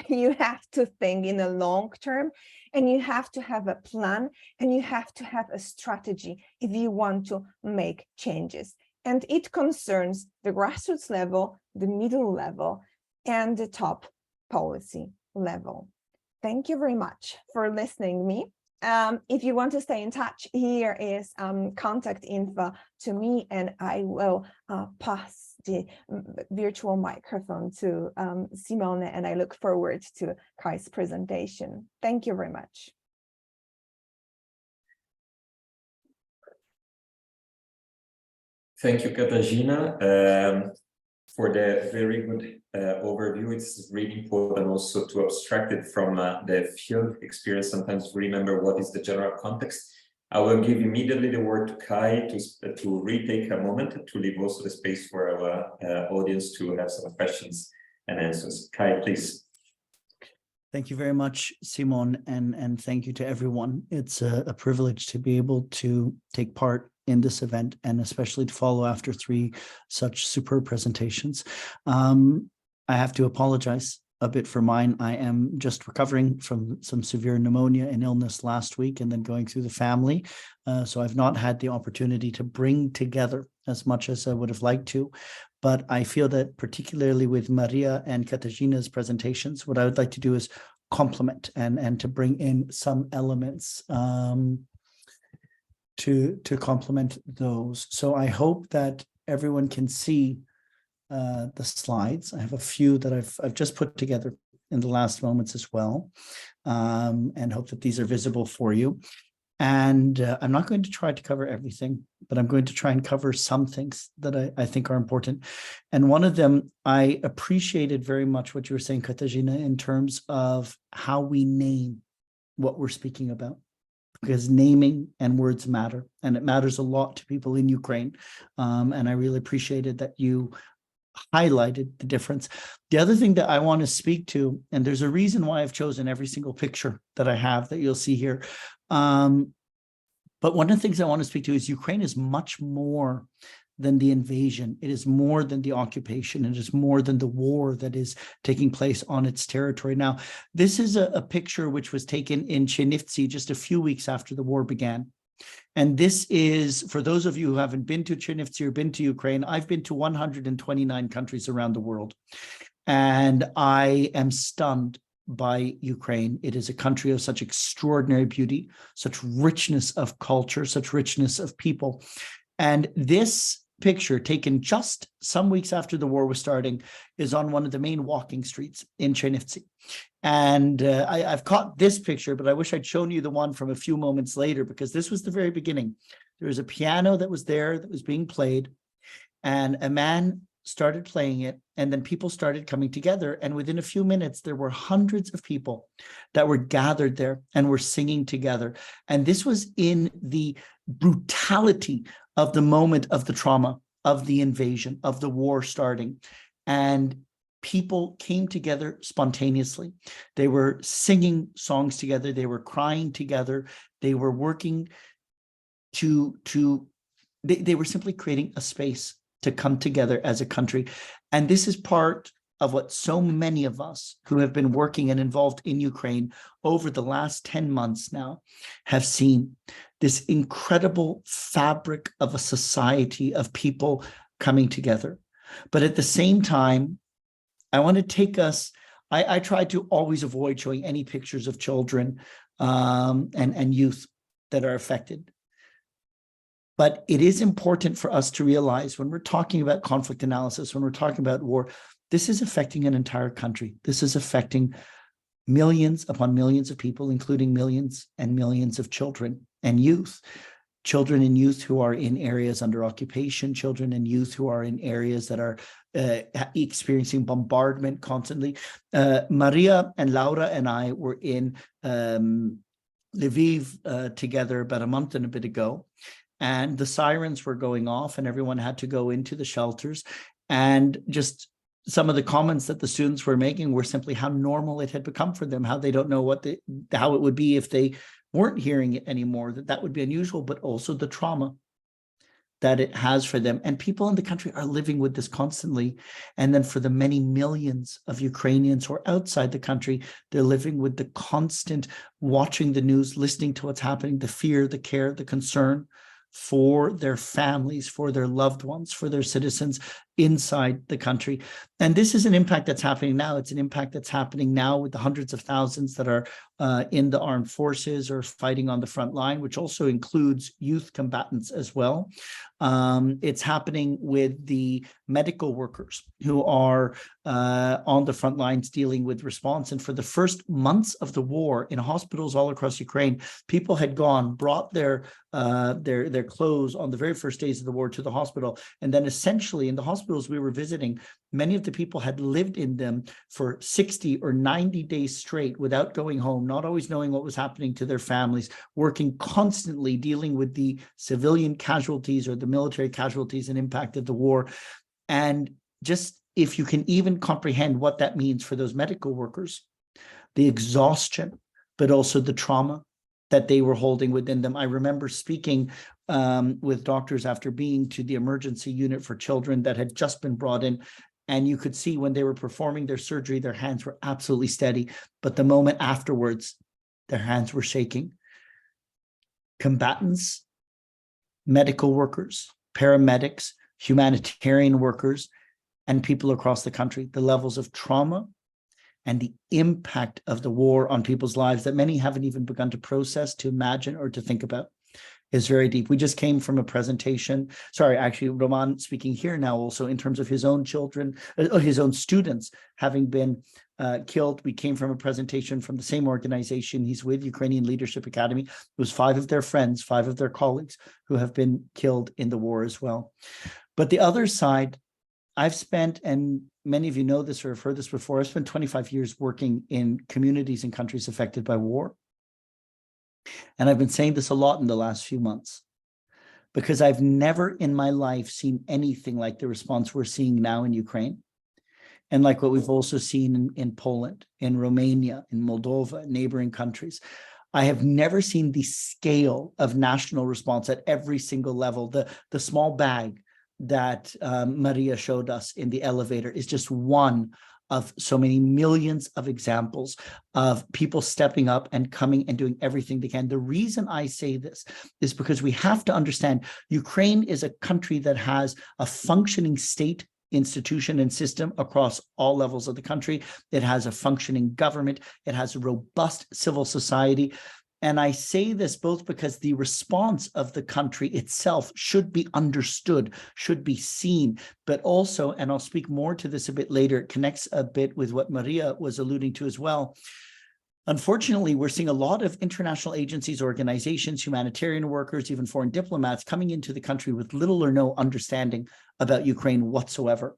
You have to think in the long term, and you have to have a plan, and you have to have a strategy if you want to make changes. And it concerns the grassroots level, the middle level, and the top policy level. Thank you very much for listening to me. If you want to stay in touch, here is contact info to me, and I will pass the virtual microphone to Simone, and I look forward to Kai's presentation. Thank you very much. Thank you, Katarzyna, for the very good overview. It's really important also to abstract it from the field experience, sometimes to remember what is the general context. I will give immediately the word to Kai to retake a moment to leave also the space for our audience to have some questions and answers. Kai, please. Thank you very much, Simon, and thank you to everyone. It's a privilege to be able to take part in this event, and especially to follow after 3 such superb presentations. I have to apologize a bit for mine. I am just recovering from some severe pneumonia and illness last week, and then going through the family. So I've not had the opportunity to bring together as much as I would have liked to. But I feel that particularly with Maria and Katarzyna's presentations, what I would like to do is complement and to bring in some elements to complement those. So I hope that everyone can see the slides. I have a few that I've just put together in the last moments as well, and hope that these are visible for you. And I'm not going to try to cover everything, but I'm going to try and cover some things that I think are important. And one of them, I appreciated very much what you were saying, Katarzyna, in terms of how we name what we're speaking about. Because naming and words matter, and it matters a lot to people in Ukraine. And I really appreciated that you highlighted the difference. The other thing that I want to speak to, and there's a reason why I've chosen every single picture that I have that you'll see here. But one of the things I want to speak to is Ukraine is much more than the invasion. It is more than the occupation. It is more than the war that is taking place on its territory. Now, this is a picture which was taken in Chernivtsi just a few weeks after the war began. And this is, for those of you who haven't been to Chernivtsi or been to Ukraine, I've been to 129 countries around the world. And I am stunned by Ukraine. It is a country of such extraordinary beauty, such richness of culture, such richness of people. And this picture, taken just some weeks after the war was starting, is on one of the main walking streets in Chernivtsi. And I've caught this picture, but I wish I'd shown you the one from a few moments later, because this was the very beginning. There was a piano that was there that was being played, and a man started playing it, and then people started coming together. And within a few minutes, there were hundreds of people that were gathered there and were singing together. And this was in the brutality of the moment of the trauma, of the invasion, of the war starting. And people came together spontaneously. They were singing songs together. They were crying together. They were working they were simply creating a space to come together as a country. And this is part of what so many of us who have been working and involved in Ukraine over the last 10 months now have seen, this incredible fabric of a society of people coming together. But at the same time, I want to take us, I try to always avoid showing any pictures of children and youth that are affected. But it is important for us to realize, when we're talking about conflict analysis, when we're talking about war, this is affecting an entire country. This is affecting millions upon millions of people, including millions and millions of children and youth. Children and youth who are in areas under occupation, children and youth who are in areas that are experiencing bombardment constantly. Maria and Laura and I were in Lviv together about a month and a bit ago. And the sirens were going off and everyone had to go into the shelters. And just some of the comments that the students were making were simply how normal it had become for them, how they don't know how it would be if they weren't hearing it anymore, that would be unusual, but also the trauma that it has for them. And people in the country are living with this constantly. And then for the many millions of Ukrainians who are outside the country, they're living with the constant watching the news, listening to what's happening, the fear, the care, the concern for their families, for their loved ones, for their citizens inside the country. And this is an impact that's happening now. It's an impact that's happening now with the hundreds of thousands that are in the armed forces or fighting on the front line, which also includes youth combatants as well. It's happening with the medical workers who are on the front lines dealing with response. And for the first months of the war in hospitals all across Ukraine, people had brought their clothes on the very first days of the war to the hospital. And then essentially in the hospitals we were visiting, many of the people had lived in them for 60 or 90 days straight without going home, not always knowing what was happening to their families, working constantly, dealing with the civilian casualties or the military casualties and impact of the war. And just if you can even comprehend what that means for those medical workers, the exhaustion, but also the trauma that they were holding within them. I remember speaking with doctors after being to the emergency unit for children that had just been brought in. And you could see when they were performing their surgery, their hands were absolutely steady. But the moment afterwards, their hands were shaking. Combatants, medical workers, paramedics, humanitarian workers, and people across the country, the levels of trauma and the impact of the war on people's lives that many haven't even begun to process, to imagine, or to think about is very deep. We just came from a presentation, actually Roman speaking here now also in terms of his own children, his own students having been killed. We came from a presentation from the same organization. He's with Ukrainian Leadership Academy. It was 5 of their friends, 5 of their colleagues who have been killed in the war as well. But the other side, I've spent, and many of you know this or have heard this before, I've spent 25 years working in communities and countries affected by war. And I've been saying this a lot in the last few months, because I've never in my life seen anything like the response we're seeing now in Ukraine. And like what we've also seen in Poland, in Romania, in Moldova, neighboring countries. I have never seen the scale of national response at every single level. The small bag that Maria showed us in the elevator is just one of so many millions of examples of people stepping up and coming and doing everything they can. The reason I say this is because we have to understand Ukraine is a country that has a functioning state institution and system across all levels of the country. It has a functioning government. It has a robust civil society. And I say this both because the response of the country itself should be understood, should be seen, but also, and I'll speak more to this a bit later, it connects a bit with what Maria was alluding to as well. Unfortunately, we're seeing a lot of international agencies, organizations, humanitarian workers, even foreign diplomats coming into the country with little or no understanding about Ukraine whatsoever.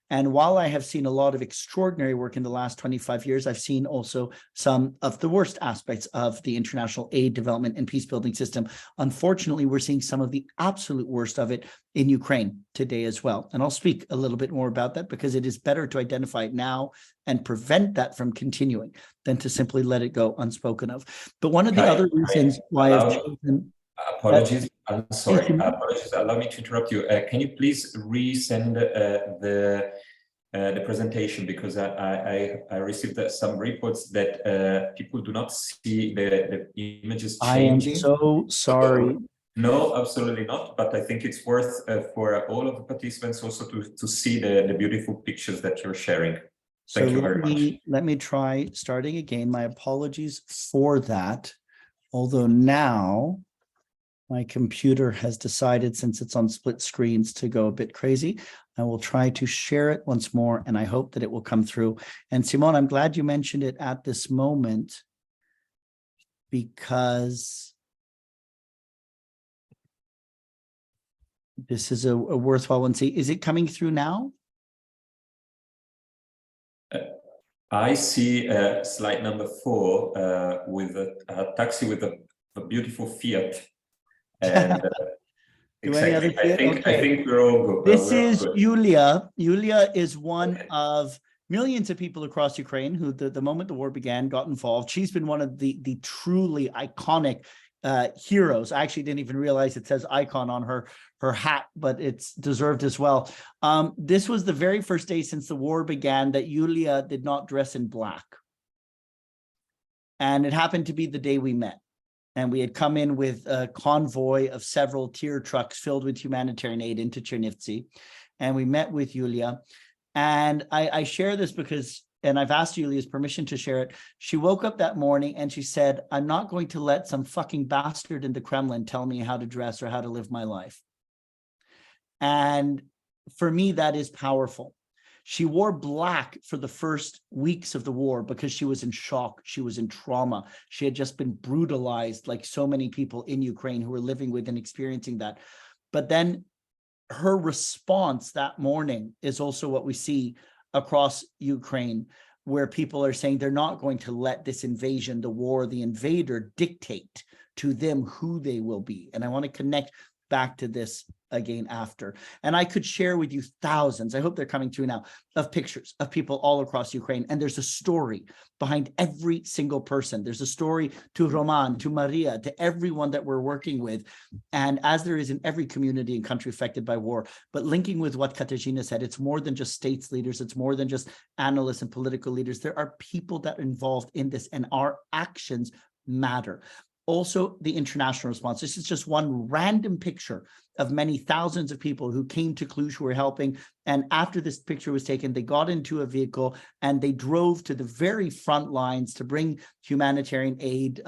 And while I have seen a lot of extraordinary work in the last 25 years, I've seen also some of the worst aspects of the international aid, development, and peace building system. Unfortunately, we're seeing some of the absolute worst of it in Ukraine today as well. And I'll speak a little bit more about that because it is better to identify it now and prevent that from continuing than to simply let it go unspoken of. But one of the other reasons why I've chosen... Apologies, I'm sorry. Apologies. Allow me to interrupt you. Can you please resend the presentation, because I received some reports that people do not see the images changing. I am so sorry. No, absolutely not. But I think it's worth for all of the participants also to see the beautiful pictures that you're sharing. Thank you very much. Let me try starting again. My apologies for that. Although now my computer has decided, since it's on split screens, to go a bit crazy. I will try to share it once more, and I hope that it will come through. And Simone, I'm glad you mentioned it at this moment, because this is a worthwhile one. See, is it coming through now? I see slide number 4 with a taxi with a beautiful Fiat. And exactly, I think we're all good. This is Yulia. Yulia is one of millions of people across Ukraine who, the moment the war began, got involved. She's been one of the truly iconic heroes. I actually didn't even realize it says icon on her hat, but it's deserved as well. This was the very first day since the war began that Yulia did not dress in black. And it happened to be the day we met. And we had come in with a convoy of several tier trucks filled with humanitarian aid into Chernivtsi. And we met with Yulia. And I share this because, and I've asked Yulia's permission to share it. She woke up that morning and she said, I'm not going to let some fucking bastard in the Kremlin tell me how to dress or how to live my life. And for me, that is powerful. She wore black for the first weeks of the war because she was in shock. She was in trauma. She had just been brutalized, like so many people in Ukraine who were living with and experiencing that. But then her response that morning is also what we see across Ukraine, where people are saying they're not going to let this invasion, the war, the invader dictate to them who they will be. And I want to connect back to this again after. And I could share with you thousands, I hope they're coming through now, of pictures of people all across Ukraine. And there's a story behind every single person. There's a story to Roman, to Maria, to everyone that we're working with. And as there is in every community and country affected by war, but linking with what Katarzyna said, it's more than just states leaders. It's more than just analysts and political leaders. There are people that are involved in this, and our actions matter. Also, the international response. This is just one random picture of many thousands of people who came to Cluj who were helping. And after this picture was taken, they got into a vehicle and they drove to the very front lines to bring humanitarian aid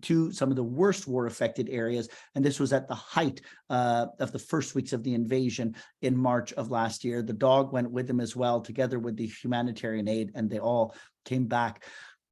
to some of the worst war-affected areas. And this was at the height of the first weeks of the invasion in March of last year. The dog went with them as well, together with the humanitarian aid, and they all came back.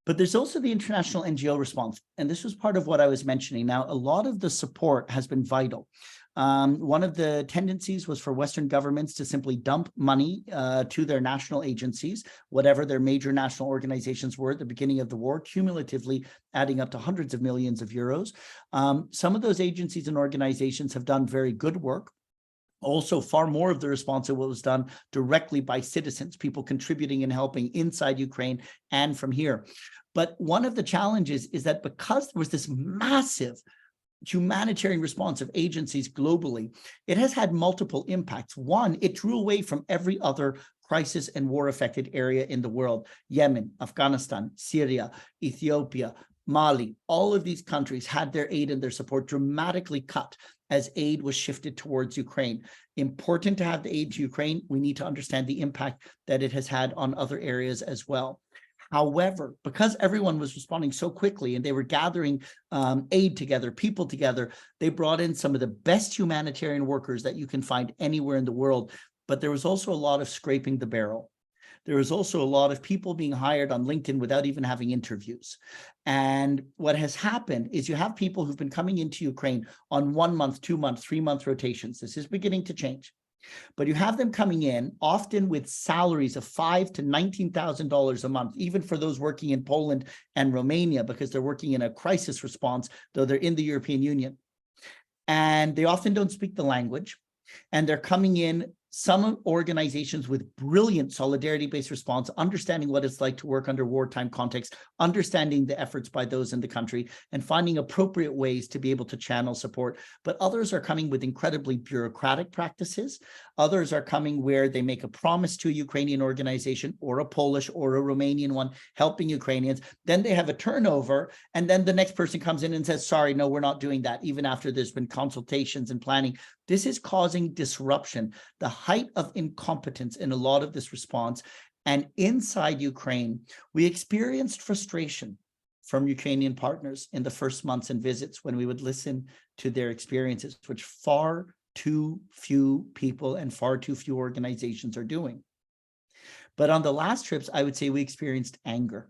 But there's also the international NGO response. And this was part of what I was mentioning. Now, a lot of the support has been vital. One of the tendencies was for Western governments to simply dump money to their national agencies, whatever their major national organizations were at the beginning of the war, cumulatively adding up to hundreds of millions of euros. Some of those agencies and organizations have done very good work. Also, far more of the response was done directly by citizens, people contributing and helping inside Ukraine and from here. But one of the challenges is that because there was this massive humanitarian response of agencies globally, it has had multiple impacts. One, it drew away from every other crisis and war-affected area in the world: Yemen, Afghanistan, Syria, Ethiopia, Mali. All of these countries had their aid and their support dramatically cut as aid was shifted towards Ukraine. Important to have the aid to Ukraine. We need to understand the impact that it has had on other areas as well. However, because everyone was responding so quickly and they were gathering aid together, people together, they brought in some of the best humanitarian workers that you can find anywhere in the world. But there was also a lot of scraping the barrel. There was also a lot of people being hired on LinkedIn without even having interviews. And what has happened is you have people who've been coming into Ukraine on 1 month, 2 month, 3 month rotations. This is beginning to change. But you have them coming in often with salaries of $5,000 to $19,000 a month, even for those working in Poland and Romania, because they're working in a crisis response, though they're in the European Union. And they often don't speak the language. And they're coming in, some organizations with brilliant solidarity-based response, understanding what it's like to work under wartime context, understanding the efforts by those in the country, and finding appropriate ways to be able to channel support. But others are coming with incredibly bureaucratic practices. Others are coming where they make a promise to a Ukrainian organization or a Polish or a Romanian one helping Ukrainians. Then they have a turnover, and then the next person comes in and says, sorry, no, we're not doing that, even after there's been consultations and planning. This is causing disruption, the height of incompetence in a lot of this response. And inside Ukraine, we experienced frustration from Ukrainian partners in the first months and visits when we would listen to their experiences, which far too few people and far too few organizations are doing. But on the last trips, I would say we experienced anger.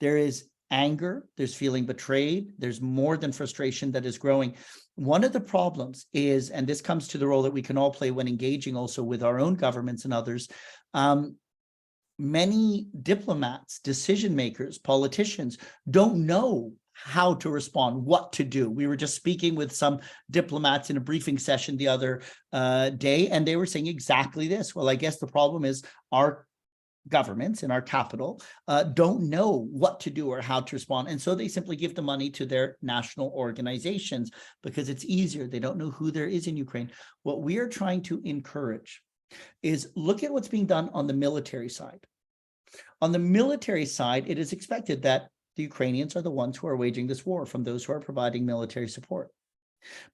There is anger, there's feeling betrayed, there's more than frustration that is growing. One of the problems is, and this comes to the role that we can all play when engaging also with our own governments and others, many diplomats, decision makers, politicians don't know how to respond, what to do. We were just speaking with some diplomats in a briefing session the other day, and they were saying exactly this. Well, I guess the problem is our governments in our capital don't know what to do or how to respond. And so they simply give the money to their national organizations because it's easier. They don't know who there is in Ukraine. What we are trying to encourage is look at what's being done on the military side. On the military side, it is expected that the Ukrainians are the ones who are waging this war from those who are providing military support.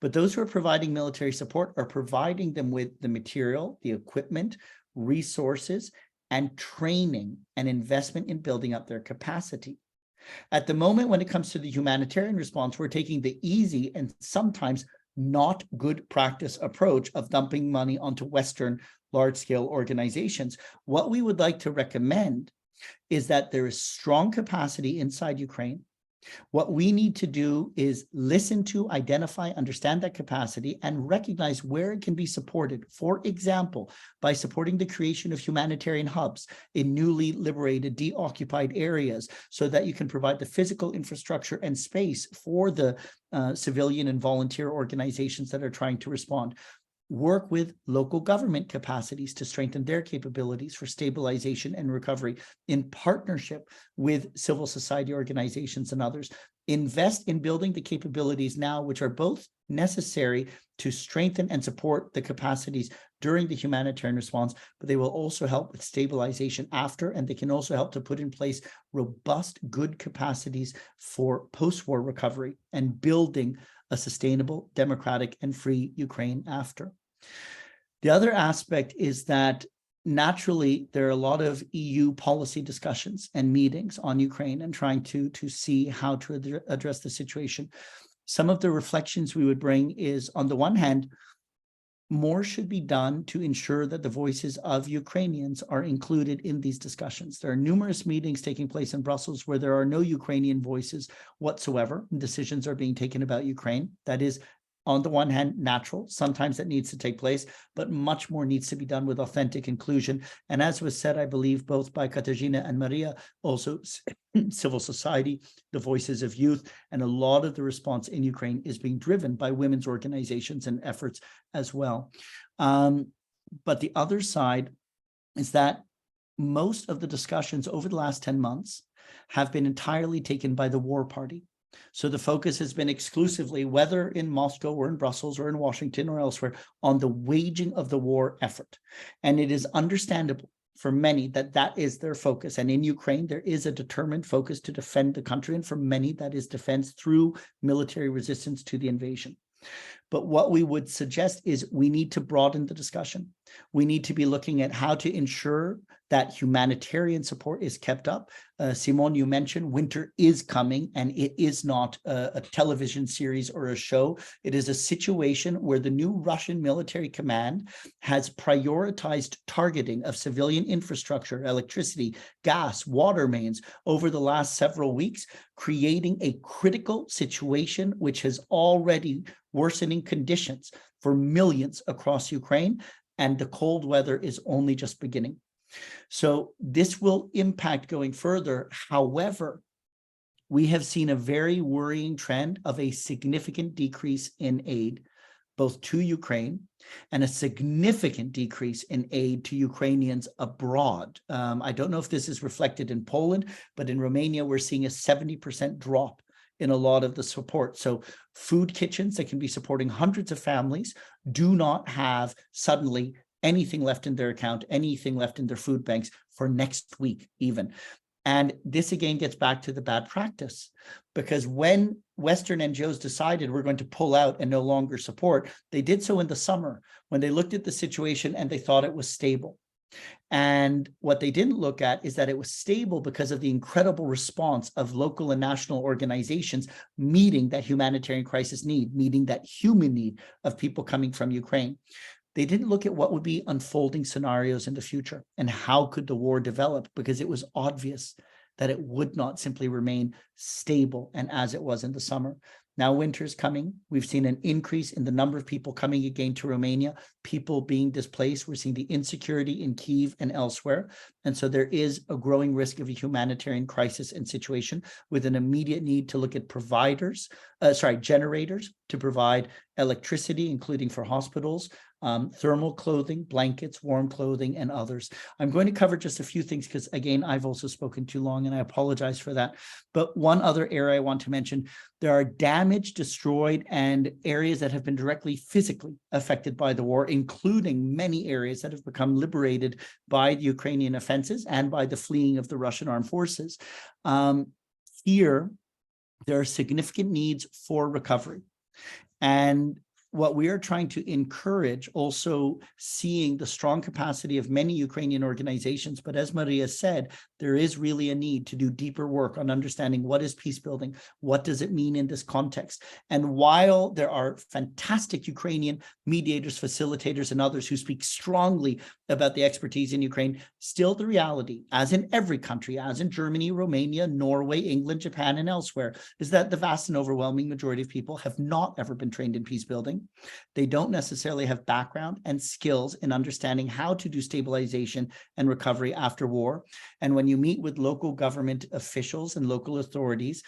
But those who are providing military support are providing them with the material, the equipment, resources, and training and investment in building up their capacity. At the moment, when it comes to the humanitarian response, we're taking the easy and sometimes not good practice approach of dumping money onto Western large-scale organizations. What we would like to recommend is that there is strong capacity inside Ukraine. What we need to do is listen to, identify, understand that capacity, and recognize where it can be supported. For example, by supporting the creation of humanitarian hubs in newly liberated, deoccupied areas, so that you can provide the physical infrastructure and space for the civilian and volunteer organizations that are trying to respond. Work with local government capacities to strengthen their capabilities for stabilization and recovery in partnership with civil society organizations and others. Invest in building the capabilities now, which are both necessary to strengthen and support the capacities during the humanitarian response, but they will also help with stabilization after, and they can also help to put in place robust, good capacities for post-war recovery and building a sustainable, democratic, and free Ukraine after. The other aspect is that naturally there are a lot of EU policy discussions and meetings on Ukraine and trying to see how to address the situation. Some of the reflections we would bring is, on the one hand, more should be done to ensure that the voices of Ukrainians are included in these discussions. There are numerous meetings taking place in Brussels where there are no Ukrainian voices whatsoever. Decisions are being taken about Ukraine. That is, on the one hand, natural. Sometimes that needs to take place, but much more needs to be done with authentic inclusion. And as was said, I believe, both by Katarzyna and Maria, also civil society, the voices of youth, and a lot of the response in Ukraine is being driven by women's organizations and efforts as well. But the other side is that most of the discussions over the last 10 months have been entirely taken by the war party. So the focus has been exclusively, whether in Moscow or in Brussels or in Washington or elsewhere, on the waging of the war effort. And it is understandable for many that that is their focus. And in Ukraine, there is a determined focus to defend the country. And for many, that is defense through military resistance to the invasion. But what we would suggest is we need to broaden the discussion. We need to be looking at how to ensure that humanitarian support is kept up. Simone, you mentioned winter is coming, and it is not a television series or a show. It is a situation where the new Russian military command has prioritized targeting of civilian infrastructure, electricity, gas, water mains over the last several weeks, creating a critical situation which has already worsening conditions for millions across Ukraine, and the cold weather is only just beginning. So this will impact going further. However, we have seen a very worrying trend of a significant decrease in aid, both to Ukraine and a significant decrease in aid to Ukrainians abroad. I don't know if this is reflected in Poland, but in Romania, we're seeing a 70% drop in a lot of the support. So food kitchens that can be supporting hundreds of families do not have suddenly anything left in their account, anything left in their food banks for next week even. And this again gets back to the bad practice, because when Western NGOs decided we're going to pull out and no longer support, they did so in the summer when they looked at the situation and they thought it was stable. And what they didn't look at is that it was stable because of the incredible response of local and national organizations meeting that humanitarian crisis need, meeting that human need of people coming from Ukraine. They didn't look at what would be unfolding scenarios in the future and how could the war develop, because it was obvious that it would not simply remain stable and as it was in the summer. Now winter's coming. We've seen an increase in the number of people coming again to Romania, people being displaced. We're seeing the insecurity in Kyiv and elsewhere. And so there is a growing risk of a humanitarian crisis and situation with an immediate need to look at generators to provide electricity, including for hospitals, thermal clothing, blankets, warm clothing, and others. I'm going to cover just a few things because, again, I've also spoken too long and I apologize for that. But one other area I want to mention, there are damaged, destroyed, and areas that have been directly physically affected by the war, including many areas that have become liberated by the Ukrainian offenses and by the fleeing of the Russian armed forces. Here, there are significant needs for recovery. And what we are trying to encourage, also seeing the strong capacity of many Ukrainian organizations, but as Maria said, there is really a need to do deeper work on understanding what is peace building, what does it mean in this context. And while there are fantastic Ukrainian mediators, facilitators, and others who speak strongly about the expertise in Ukraine, still the reality, as in every country, as in Germany, Romania, Norway, England, Japan, and elsewhere, is that the vast and overwhelming majority of people have not ever been trained in peace building. They don't necessarily have background and skills in understanding how to do stabilization and recovery after war. And when you meet with local government officials and local authorities,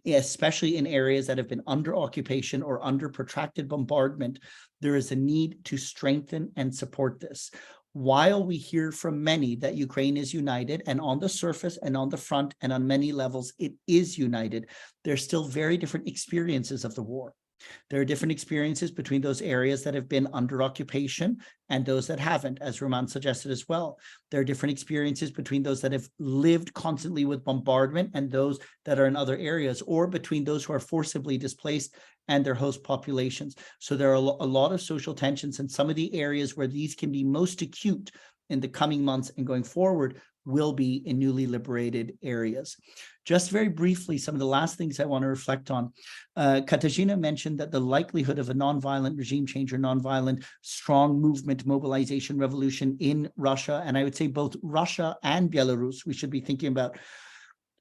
especially in areas that have been under occupation or under protracted bombardment, there is a need to strengthen and support this. While we hear from many that Ukraine is united, and on the surface and on the front and on many levels, it is united, there's still very different experiences of the war. There are different experiences between those areas that have been under occupation and those that haven't, as Roman suggested as well. There are different experiences between those that have lived constantly with bombardment and those that are in other areas, or between those who are forcibly displaced and their host populations. So there are a lot of social tensions, and some of the areas where these can be most acute in the coming months and going forward will be in newly liberated areas. Just very briefly, some of the last things I want to reflect on. Katarzyna mentioned that the likelihood of a nonviolent regime change or nonviolent strong movement, mobilization, revolution in Russia, and I would say both Russia and Belarus, we should be thinking about,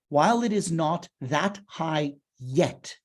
while it is not that high yet,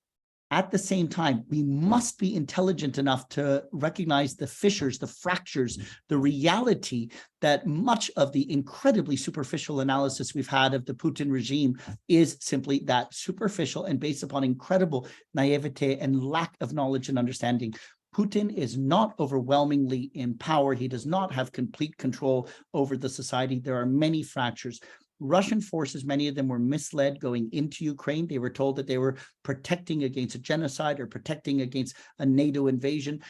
at the same time, we must be intelligent enough to recognize the fissures, the fractures, the reality that much of the incredibly superficial analysis we've had of the Putin regime is simply that, superficial and based upon incredible naivete and lack of knowledge and understanding. Putin is not overwhelmingly in power. He does not have complete control over the society. There are many fractures. Russian forces, many of them were misled going into Ukraine. They were told that they were protecting against a genocide or protecting against a NATO invasion.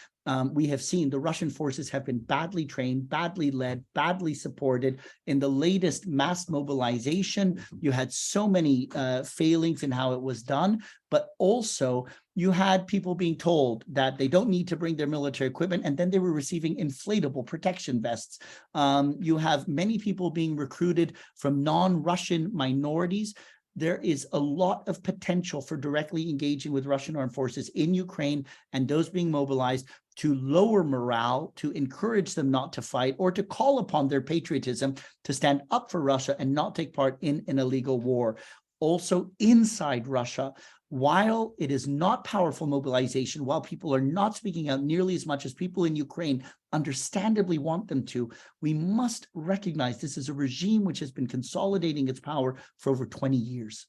we have seen the Russian forces have been badly trained, badly led, badly supported. In the latest mass mobilization, you had so many failings in how it was done, but also you had people being told that they don't need to bring their military equipment, and then they were receiving inflatable protection vests. You have many people being recruited from non-Russian minorities. There is a lot of potential for directly engaging with Russian armed forces in Ukraine and those being mobilized to lower morale, to encourage them not to fight, or to call upon their patriotism to stand up for Russia and not take part in an illegal war. Also inside Russia, while it is not powerful mobilization, while people are not speaking out nearly as much as people in Ukraine understandably want them to, we must recognize this is a regime which has been consolidating its power for over 20 years.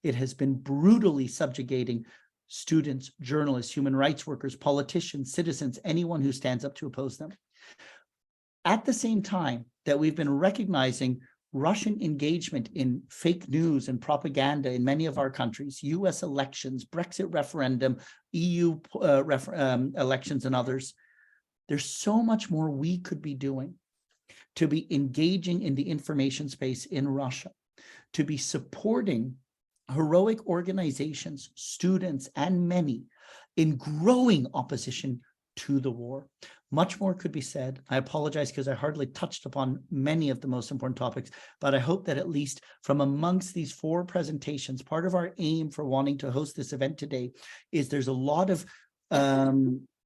It has been brutally subjugating students, journalists, human rights workers, politicians, citizens, anyone who stands up to oppose them. At the same time that we've been recognizing Russian engagement in fake news and propaganda in many of our countries, US elections, Brexit referendum, EU elections and others, there's so much more we could be doing to be engaging in the information space in Russia, to be supporting heroic organizations, students, and many in growing opposition to the war. Much more could be said. I apologize because I hardly touched upon many of the most important topics, but I hope that at least from amongst these 4 presentations, part of our aim for wanting to host this event today is there's a lot of,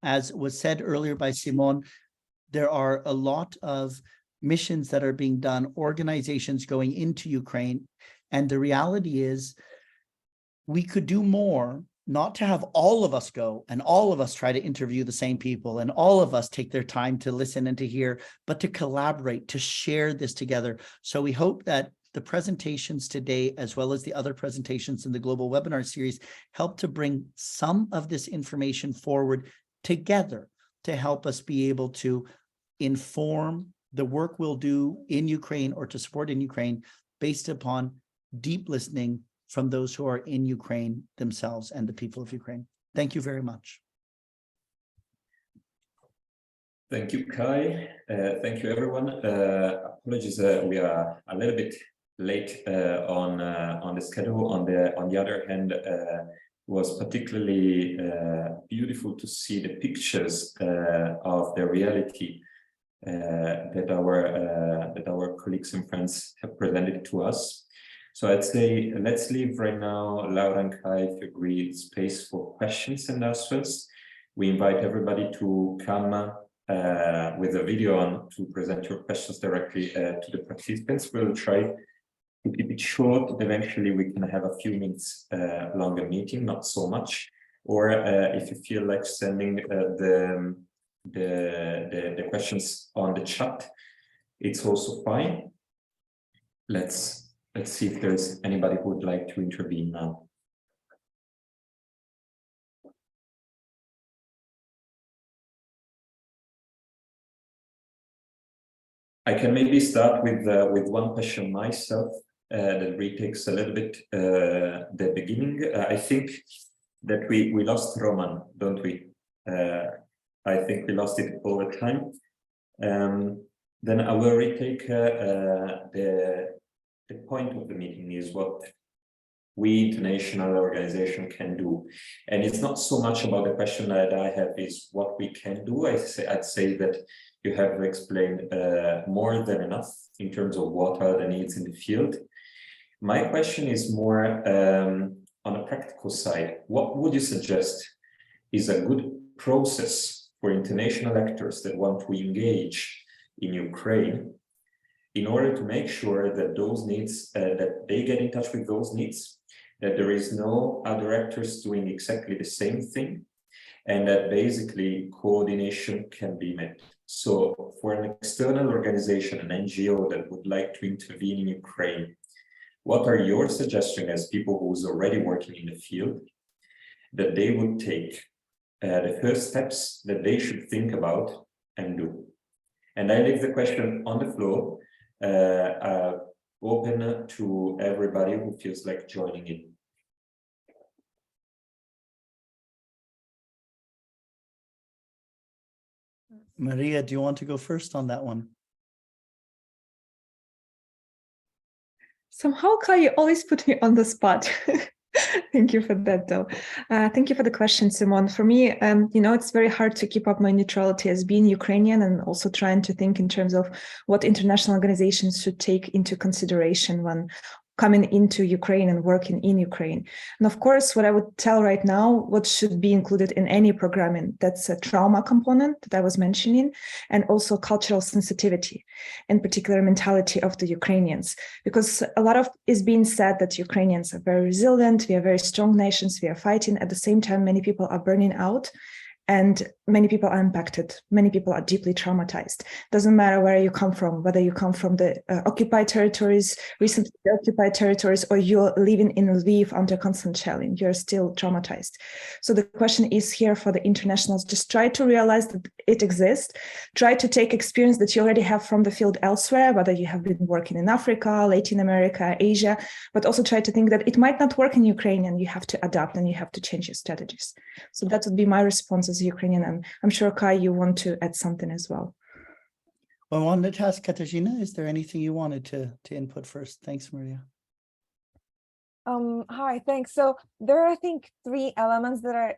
as was said earlier by Simone, there are a lot of missions that are being done, organizations going into Ukraine, and the reality is we could do more, not to have all of us go and all of us try to interview the same people and all of us take their time to listen and to hear, but to collaborate, to share this together. So we hope that the presentations today, as well as the other presentations in the global webinar series, help to bring some of this information forward together to help us be able to inform the work we'll do in Ukraine or to support in Ukraine based upon deep listening from those who are in Ukraine themselves and the people of Ukraine. Thank you very much. Thank you, Kai. Thank you, everyone. Apologies, we are a little bit late on the schedule. On the other hand, was particularly beautiful to see the pictures of the reality that our colleagues and friends have presented to us. So I'd say let's leave right now, Laura and Kai, if you agree, space for questions and answers. We invite everybody to come with a video on to present your questions directly to the participants. We'll try to keep it short. Eventually, we can have a few minutes longer meeting, not so much. Or if you feel like sending the questions on the chat, it's also fine. Let's see if there's anybody who would like to intervene now. I can maybe start with one question myself that retakes a little bit the beginning. I think that we lost Roman, don't we? I think we lost it all the time. Then I will retake the point of the meeting is what we international organization can do. And it's not so much about the question that I have is what we can do. I'd say that you have explained more than enough in terms of what are the needs in the field. My question is more on a practical side. What would you suggest is a good process for international actors that want to engage in Ukraine in order to make sure that those needs, that they get in touch with those needs, that there is no other actors doing exactly the same thing, and that basically coordination can be met. So for an external organization, an NGO that would like to intervene in Ukraine, what are your suggestions as people who's already working in the field that they would take the first steps that they should think about and do? And I leave the question on the floor, open to everybody who feels like joining in. Maria, do you want to go first on that one? Somehow, Kai, you always put me on the spot. Thank you for that, though. Thank you for the question, Simon. For me, it's very hard to keep up my neutrality as being Ukrainian and also trying to think in terms of what international organizations should take into consideration when coming into Ukraine and working in Ukraine. And of course, what I would tell right now, what should be included in any programming, that's a trauma component that I was mentioning, and also cultural sensitivity, in particular mentality of the Ukrainians, because a lot of is being said that Ukrainians are very resilient, we are very strong nations, we are fighting. At the same time, many people are burning out. And many people are impacted. Many people are deeply traumatized. Doesn't matter where you come from, whether you come from the occupied territories, recently occupied territories, or you're living in Lviv under constant shelling, you're still traumatized. So the question is here for the internationals, just try to realize that it exists. Try to take experience that you already have from the field elsewhere, whether you have been working in Africa, Latin America, Asia, but also try to think that it might not work in Ukraine and you have to adapt and you have to change your strategies. So that would be my response as a Ukrainian, and I'm sure, Kai, you want to add something as well. Well, I wanted to ask Katarzyna, is there anything you wanted to input first? Thanks, Maria. Hi, thanks. So there are, I think, 3 elements that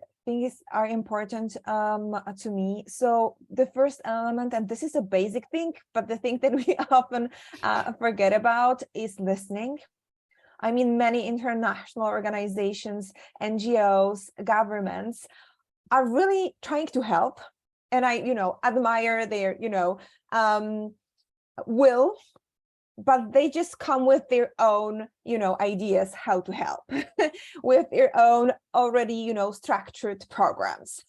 are important to me. So the first element, and this is a basic thing, but the thing that we often forget about is listening. I mean, many international organizations, NGOs, governments are really trying to help, and I, admire their, will, but they just come with their own, ideas how to help, with their own already, structured programs,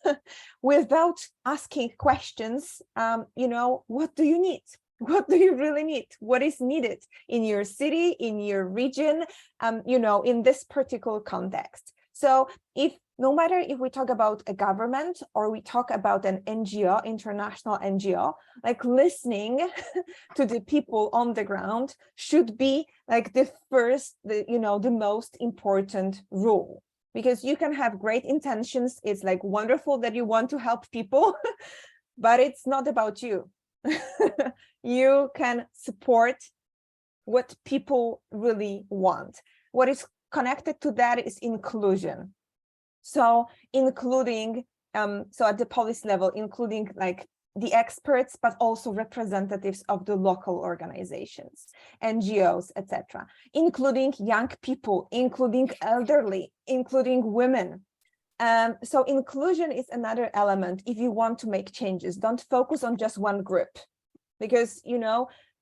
without asking questions. What do you need? What do you really need? What is needed in your city, in your region, in this particular context? So no matter if we talk about a government or we talk about an NGO, international NGO, like listening to the people on the ground should be like the first, the most important rule. Because you can have great intentions. It's like wonderful that you want to help people, but it's not about you. You can support what people really want. What is connected to that is inclusion. So including, so at the policy level, including like the experts, but also representatives of the local organizations, NGOs, etc., including young people, including elderly, including women. So inclusion is another element. If you want to make changes, don't focus on just one group, because,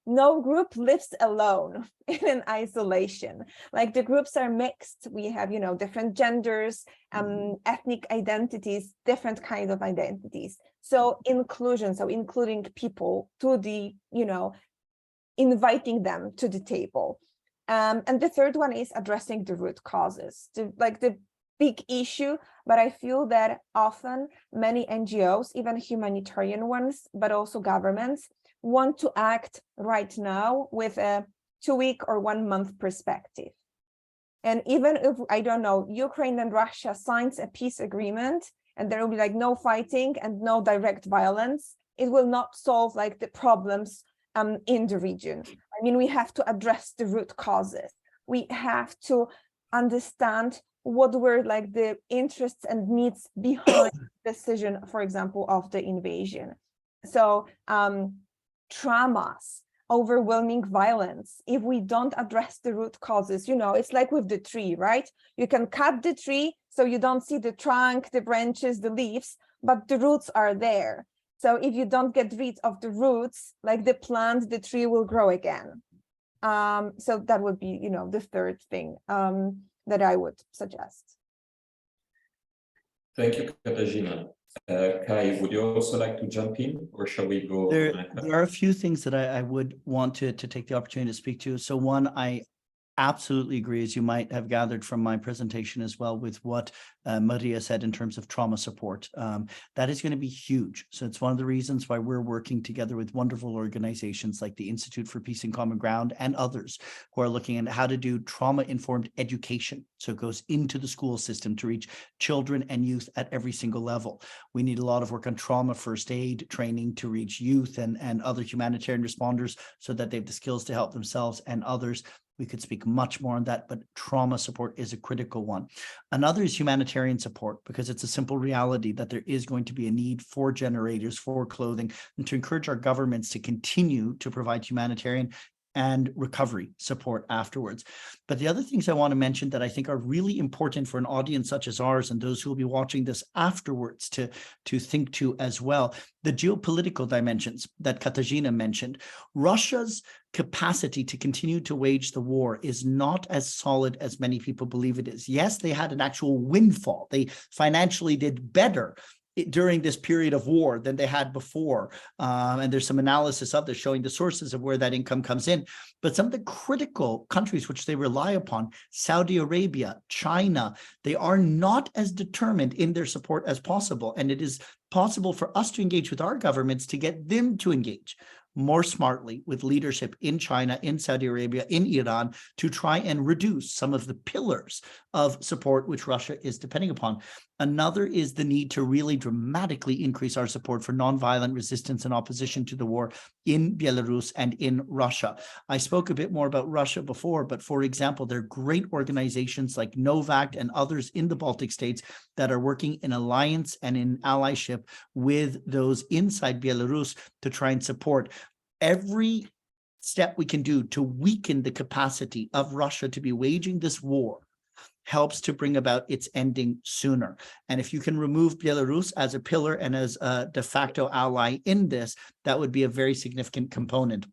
no group lives alone in an isolation. Like the groups are mixed. We have, different genders, ethnic identities, different kinds of identities. So inclusion, so including people to the, inviting them to the table. And the third one is addressing the root causes, the big issue. But I feel that often many NGOs, even humanitarian ones, but also governments, want to act right now with a 2-week or 1-month perspective. And even if, I don't know, Ukraine and Russia signs a peace agreement and there will be like no fighting and no direct violence, it will not solve like the problems in the region. I mean, we have to address the root causes. We have to understand what were like the interests and needs behind the decision, for example, of the invasion. So traumas, overwhelming violence, if we don't address the root causes, it's like with the tree, right? You can cut the tree so you don't see the trunk, the branches, the leaves, but the roots are there. So if you don't get rid of the roots, like the plant, the tree will grow again. So that would be, the third thing that I would suggest. Thank you, Katarzyna. Kai, would you also like to jump in, or shall we go? There are a few things that I would want to take the opportunity to speak to. So one, I absolutely agree, as you might have gathered from my presentation as well, with what Maria said in terms of trauma support. That is going to be huge. So it's one of the reasons why we're working together with wonderful organizations like the Institute for Peace and Common Ground and others who are looking at how to do trauma-informed education. So it goes into the school system to reach children and youth at every single level. We need a lot of work on trauma first aid training to reach youth and other humanitarian responders so that they have the skills to help themselves and others. We could speak much more on that, but trauma support is a critical one. Another is humanitarian support, because it's a simple reality that there is going to be a need for generators, for clothing, and to encourage our governments to continue to provide humanitarian and recovery support afterwards. But the other things I want to mention that I think are really important for an audience such as ours and those who will be watching this afterwards to think to as well, the geopolitical dimensions that Katarzyna mentioned. Russia's capacity to continue to wage the war is not as solid as many people believe it is. Yes, they had an actual windfall. They financially did better during this period of war than they had before. And there's some analysis of this showing the sources of where that income comes in. But some of the critical countries which they rely upon, Saudi Arabia, China, they are not as determined in their support as possible. And it is possible for us to engage with our governments to get them to engage more smartly with leadership in China, in Saudi Arabia, in Iran, to try and reduce some of the pillars of support which Russia is depending upon. Another is the need to really dramatically increase our support for nonviolent resistance and opposition to the war in Belarus and in Russia. I spoke a bit more about Russia before, but for example, there are great organizations like Novak and others in the Baltic states that are working in alliance and in allyship with those inside Belarus to try and support every step we can do to weaken the capacity of Russia to be waging this war helps to bring about its ending sooner. And if you can remove Belarus as a pillar and as a de facto ally in this, that would be a very significant component.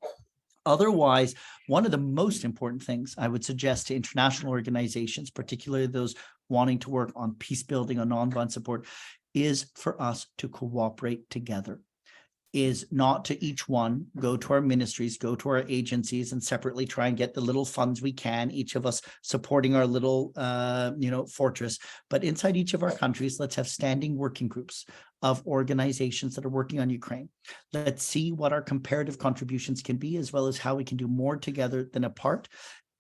Otherwise, one of the most important things I would suggest to international organizations, particularly those wanting to work on peace building, on nonviolent support, is for us to cooperate together. Is not to each one go to our ministries, go to our agencies and separately try and get the little funds we can, each of us supporting our little, fortress. But inside each of our countries, let's have standing working groups of organizations that are working on Ukraine. Let's see what our comparative contributions can be, as well as how we can do more together than apart,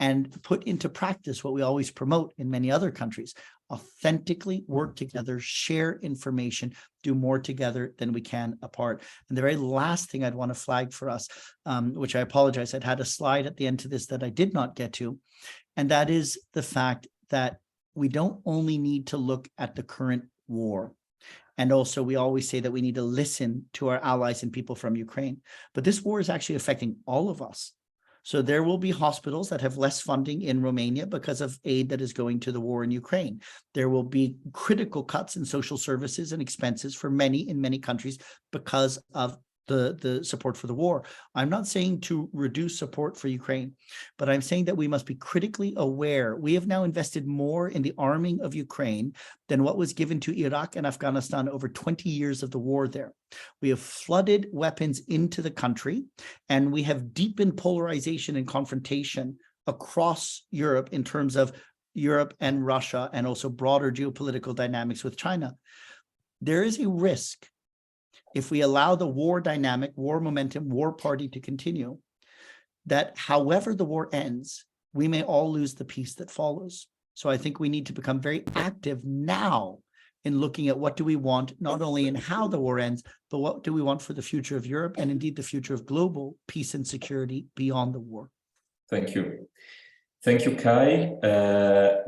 and put into practice what we always promote in many other countries: authentically work together, share information, do more together than we can apart. And the very last thing I'd want to flag for us, which I apologize, I'd had a slide at the end to this that I did not get to, and that is the fact that we don't only need to look at the current war. And also, we always say that we need to listen to our allies and people from Ukraine. But this war is actually affecting all of us. So there will be hospitals that have less funding in Romania because of aid that is going to the war in Ukraine. There will be critical cuts in social services and expenses for many in many countries because of the support for the war. I'm not saying to reduce support for Ukraine, but I'm saying that we must be critically aware. We have now invested more in the arming of Ukraine than what was given to Iraq and Afghanistan over 20 years of the war there. We have flooded weapons into the country, and we have deepened polarization and confrontation across Europe in terms of Europe and Russia, and also broader geopolitical dynamics with China. There is a risk, if we allow the war dynamic, war momentum, war party to continue, that however the war ends, we may all lose the peace that follows. So I think we need to become very active now in looking at what do we want, not only in how the war ends, but what do we want for the future of Europe and indeed the future of global peace and security beyond the war. Thank you. Thank you, Kai.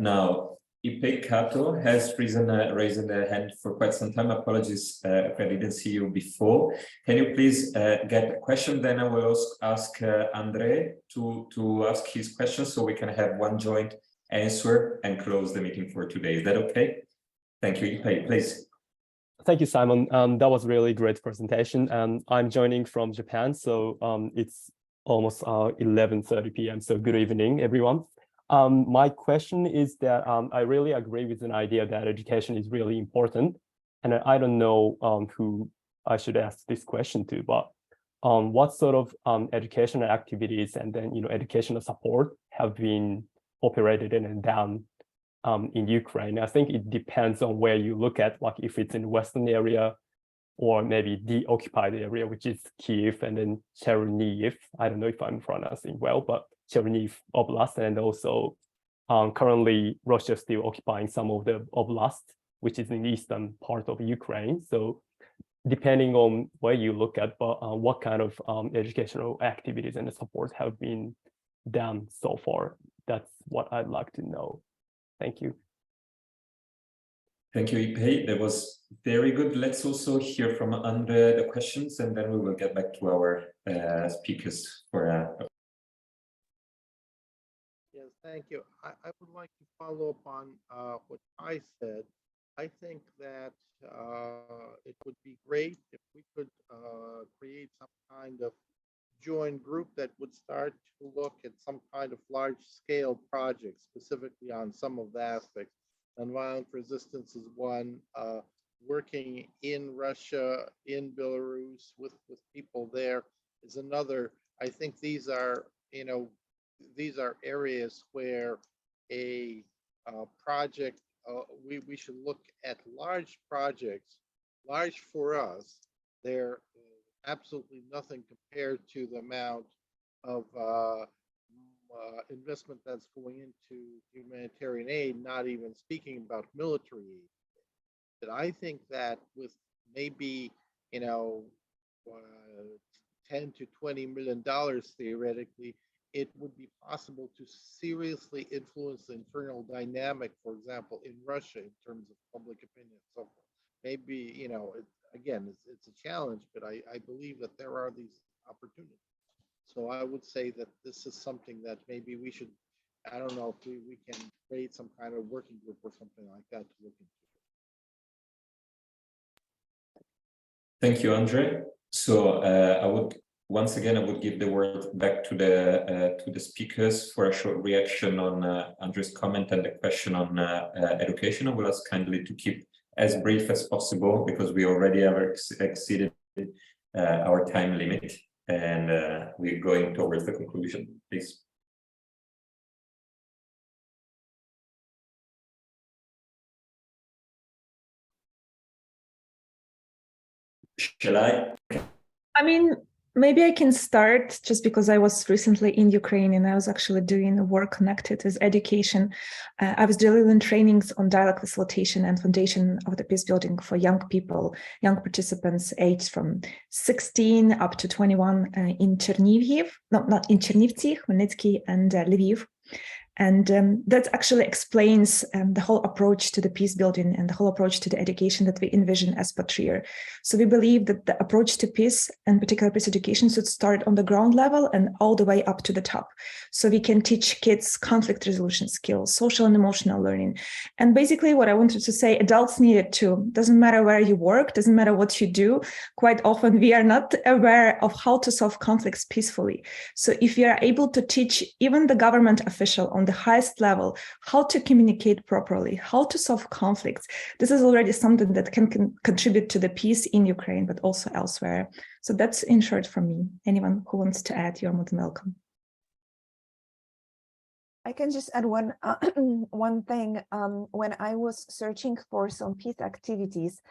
Now, Ipe Kato has raised a hand for quite some time. Apologies if I didn't see you before. Can you please get a question? Then I will also ask Andre to ask his question so we can have one joint answer and close the meeting for today. Is that okay? Thank you, Ipe, please. Thank you, Simon. That was really great presentation. I'm joining from Japan, so it's almost 11:30 p.m. So good evening, everyone. My question is that I really agree with an idea that education is really important, and I don't know who I should ask this question to, but what sort of educational activities and then educational support have been operated in and down in Ukraine. I think it depends on where you look at, like if it's in the Western area or maybe the occupied area, which is Kiev and then Chernihiv. I don't know if I'm pronouncing well, but Chernihiv Oblast, and also currently Russia is still occupying some of the oblast, which is in the eastern part of Ukraine. So depending on where you look at, but what kind of educational activities and support have been done so far, that's what I'd like to know. Thank you. Thank you, Ipei. That was very good. Let's also hear from Andre the questions, and then we will get back to our speakers for Yes, thank you. I would like to follow up on what I said. I think that it would be great if we could create some kind of joint group that would start to look at some kind of large-scale project, specifically on some of the aspects. Nonviolent resistance is one, working in Russia, in Belarus, with people there is another. I think these are, these are areas where a project, we should look at large projects, large for us. They're absolutely nothing compared to the amount of investment that's going into humanitarian aid, not even speaking about military aid. But I think that with maybe, 10 to $20 million theoretically, it would be possible to seriously influence the internal dynamic, for example, in Russia in terms of public opinion and so forth. Maybe, again, it's a challenge, but I believe that there are these opportunities. So I would say that this is something that maybe we should, I don't know if we can create some kind of working group or something like that to look into. Thank you, Andre. So I would give the word back to the speakers for a short reaction on Andre's comment and the question on education. I will ask kindly to keep as brief as possible because we already have exceeded our time limit, and we're going towards the conclusion. Please. Shall I? I mean, maybe I can start just because I was recently in Ukraine and I was actually doing work connected with education. I was delivering trainings on dialogue facilitation and foundation of the peace building for young people, young participants aged from 16 up to 21 in Chernihiv, not in Chernivtsi, Khmelnytsky, and Lviv. And that actually explains the whole approach to the peace building and the whole approach to the education that we envision as Patria. So we believe that the approach to peace, and particular peace education, should start on the ground level and all the way up to the top. So we can teach kids conflict resolution skills, social and emotional learning. And basically what I wanted to say, adults need it too. Doesn't matter where you work, doesn't matter what you do. Quite often we are not aware of how to solve conflicts peacefully. So if you are able to teach even the government official on the highest level how to communicate properly, how to solve conflicts, this is already something that can contribute to the peace in Ukraine, but also elsewhere. So that's in short from me. Anyone who wants to add, you're more than welcome. I can just add one thing. When I was searching for some peace activities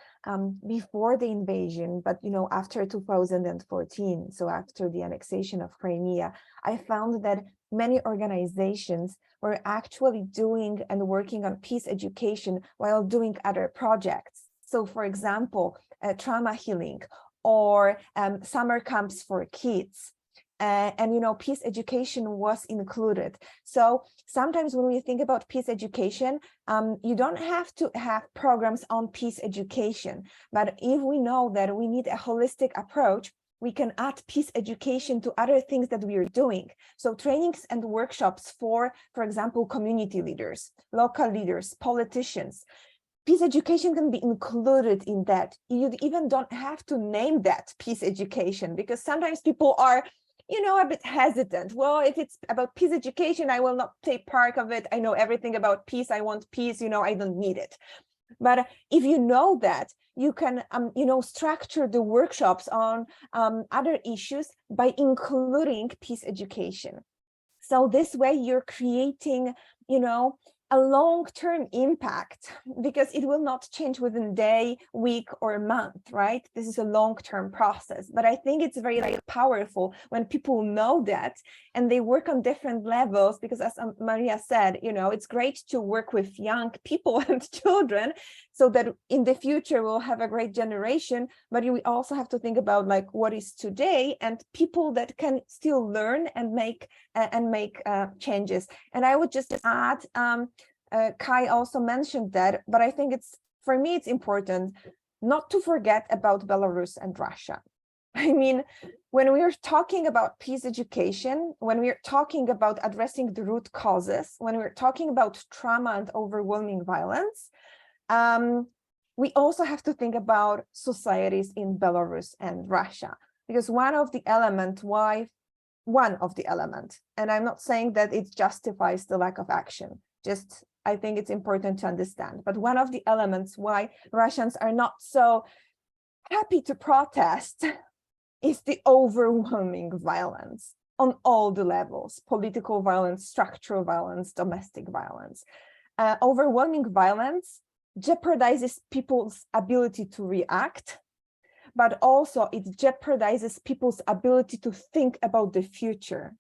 before the invasion, but after 2014, so after the annexation of Crimea, I found that many organizations were actually doing and working on peace education while doing other projects. So, for example, trauma healing or summer camps for kids. And peace education was included. So sometimes when we think about peace education, you don't have to have programs on peace education. But if we know that we need a holistic approach, we can add peace education to other things that we are doing. So trainings and workshops for example, community leaders, local leaders, politicians. Peace education can be included in that. You even don't have to name that peace education, because sometimes people are a bit hesitant. Well, if it's about peace education, I will not take part of it. I know everything about peace. I want peace, I don't need it. But if you know that, you can, structure the workshops on other issues by including peace education. So this way you're creating, you know, a long-term impact, because it will not change within a day, week, or month, right? This is a long-term process. But I think it's very powerful when people know that and they work on different levels, because as Maria said, you know, it's great to work with young people and children so that in the future we'll have a great generation. But we also have to think about like what is today and people that can still learn and make changes. And I would just add, Kai also mentioned that, but I think for me, it's important not to forget about Belarus and Russia. I mean, when we are talking about peace education, when we're talking about addressing the root causes, when we're talking about trauma and overwhelming violence, we also have to think about societies in Belarus and Russia, because one of the elements, and I'm not saying that it justifies the lack of action, just I think it's important to understand, but one of the elements why Russians are not so happy to protest is the overwhelming violence on all the levels: political violence, structural violence, domestic violence. Overwhelming violence jeopardizes people's ability to react, but also it jeopardizes people's ability to think about the future.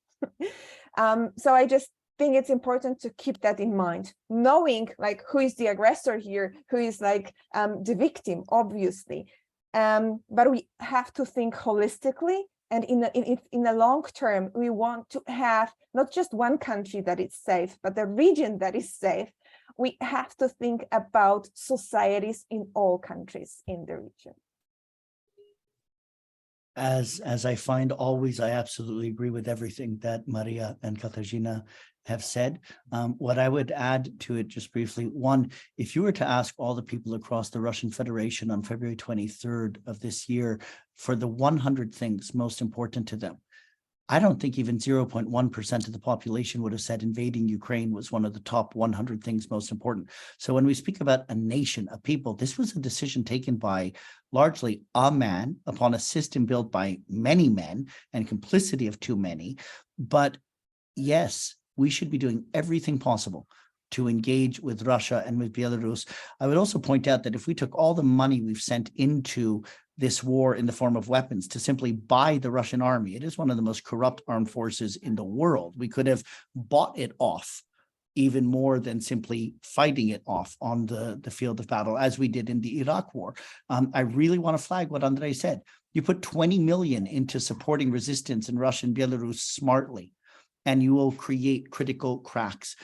So I just think it's important to keep that in mind, knowing like who is the aggressor here, who is like the victim, obviously. But we have to think holistically, and in the long term, we want to have not just one country that is safe, but a region that is safe. We have to think about societies in all countries in the region. As I find always, I absolutely agree with everything that Maria and Katarzyna have said. What I would add to it just briefly, one, if you were to ask all the people across the Russian Federation on February 23rd of this year for the 100 things most important to them, I don't think even 0.1% of the population would have said invading Ukraine was one of the top 100 things most important. So when we speak about a nation, a people, this was a decision taken by largely a man upon a system built by many men and complicity of too many. But yes, we should be doing everything possible to engage with Russia and with Belarus. I would also point out that if we took all the money we've sent into this war in the form of weapons to simply buy the Russian army, it is one of the most corrupt armed forces in the world. We could have bought it off even more than simply fighting it off on the field of battle, as we did in the Iraq war. I really want to flag what Andrei said. You put 20 million into supporting resistance in Russia and Belarus smartly, and you will create critical cracks.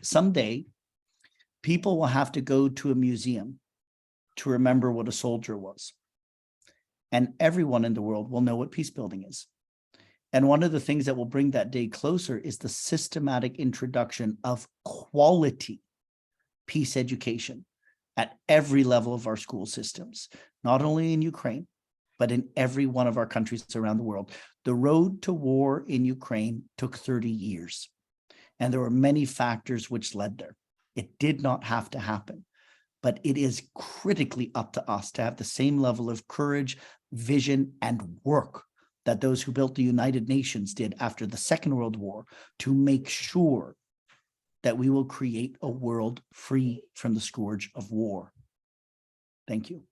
Someday, people will have to go to a museum to remember what a soldier was. And everyone in the world will know what peace building is. And one of the things that will bring that day closer is the systematic introduction of quality peace education at every level of our school systems, not only in Ukraine, but in every one of our countries around the world. The road to war in Ukraine took 30 years, and there were many factors which led there. It did not have to happen, but it is critically up to us to have the same level of courage, vision, and work that those who built the United Nations did after the Second World War to make sure that we will create a world free from the scourge of war. Thank you.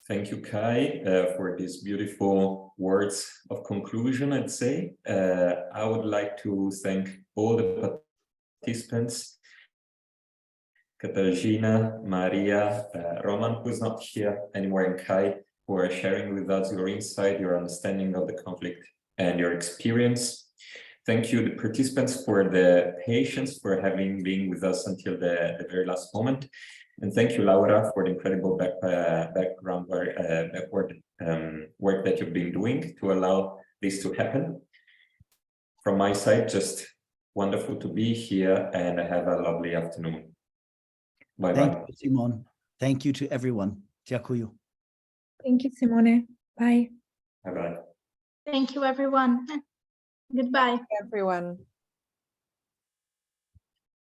Thank you, Kai, for these beautiful words of conclusion, I'd say. I would like to thank all the participants, Katarzyna, Maria, Roman, who's not here anymore, and Kai, who are sharing with us your insight, your understanding of the conflict, and your experience. Thank you, the participants, for the patience, for having been with us until the very last moment. And thank you, Laura, for the incredible background work that you've been doing to allow this to happen. From my side, just wonderful to be here, and have a lovely afternoon. Bye-bye. Thank you, Simon. Thank you to everyone. Dziękuję. Thank you, Simone. Bye. Bye-bye. Thank you, everyone. Goodbye. Everyone.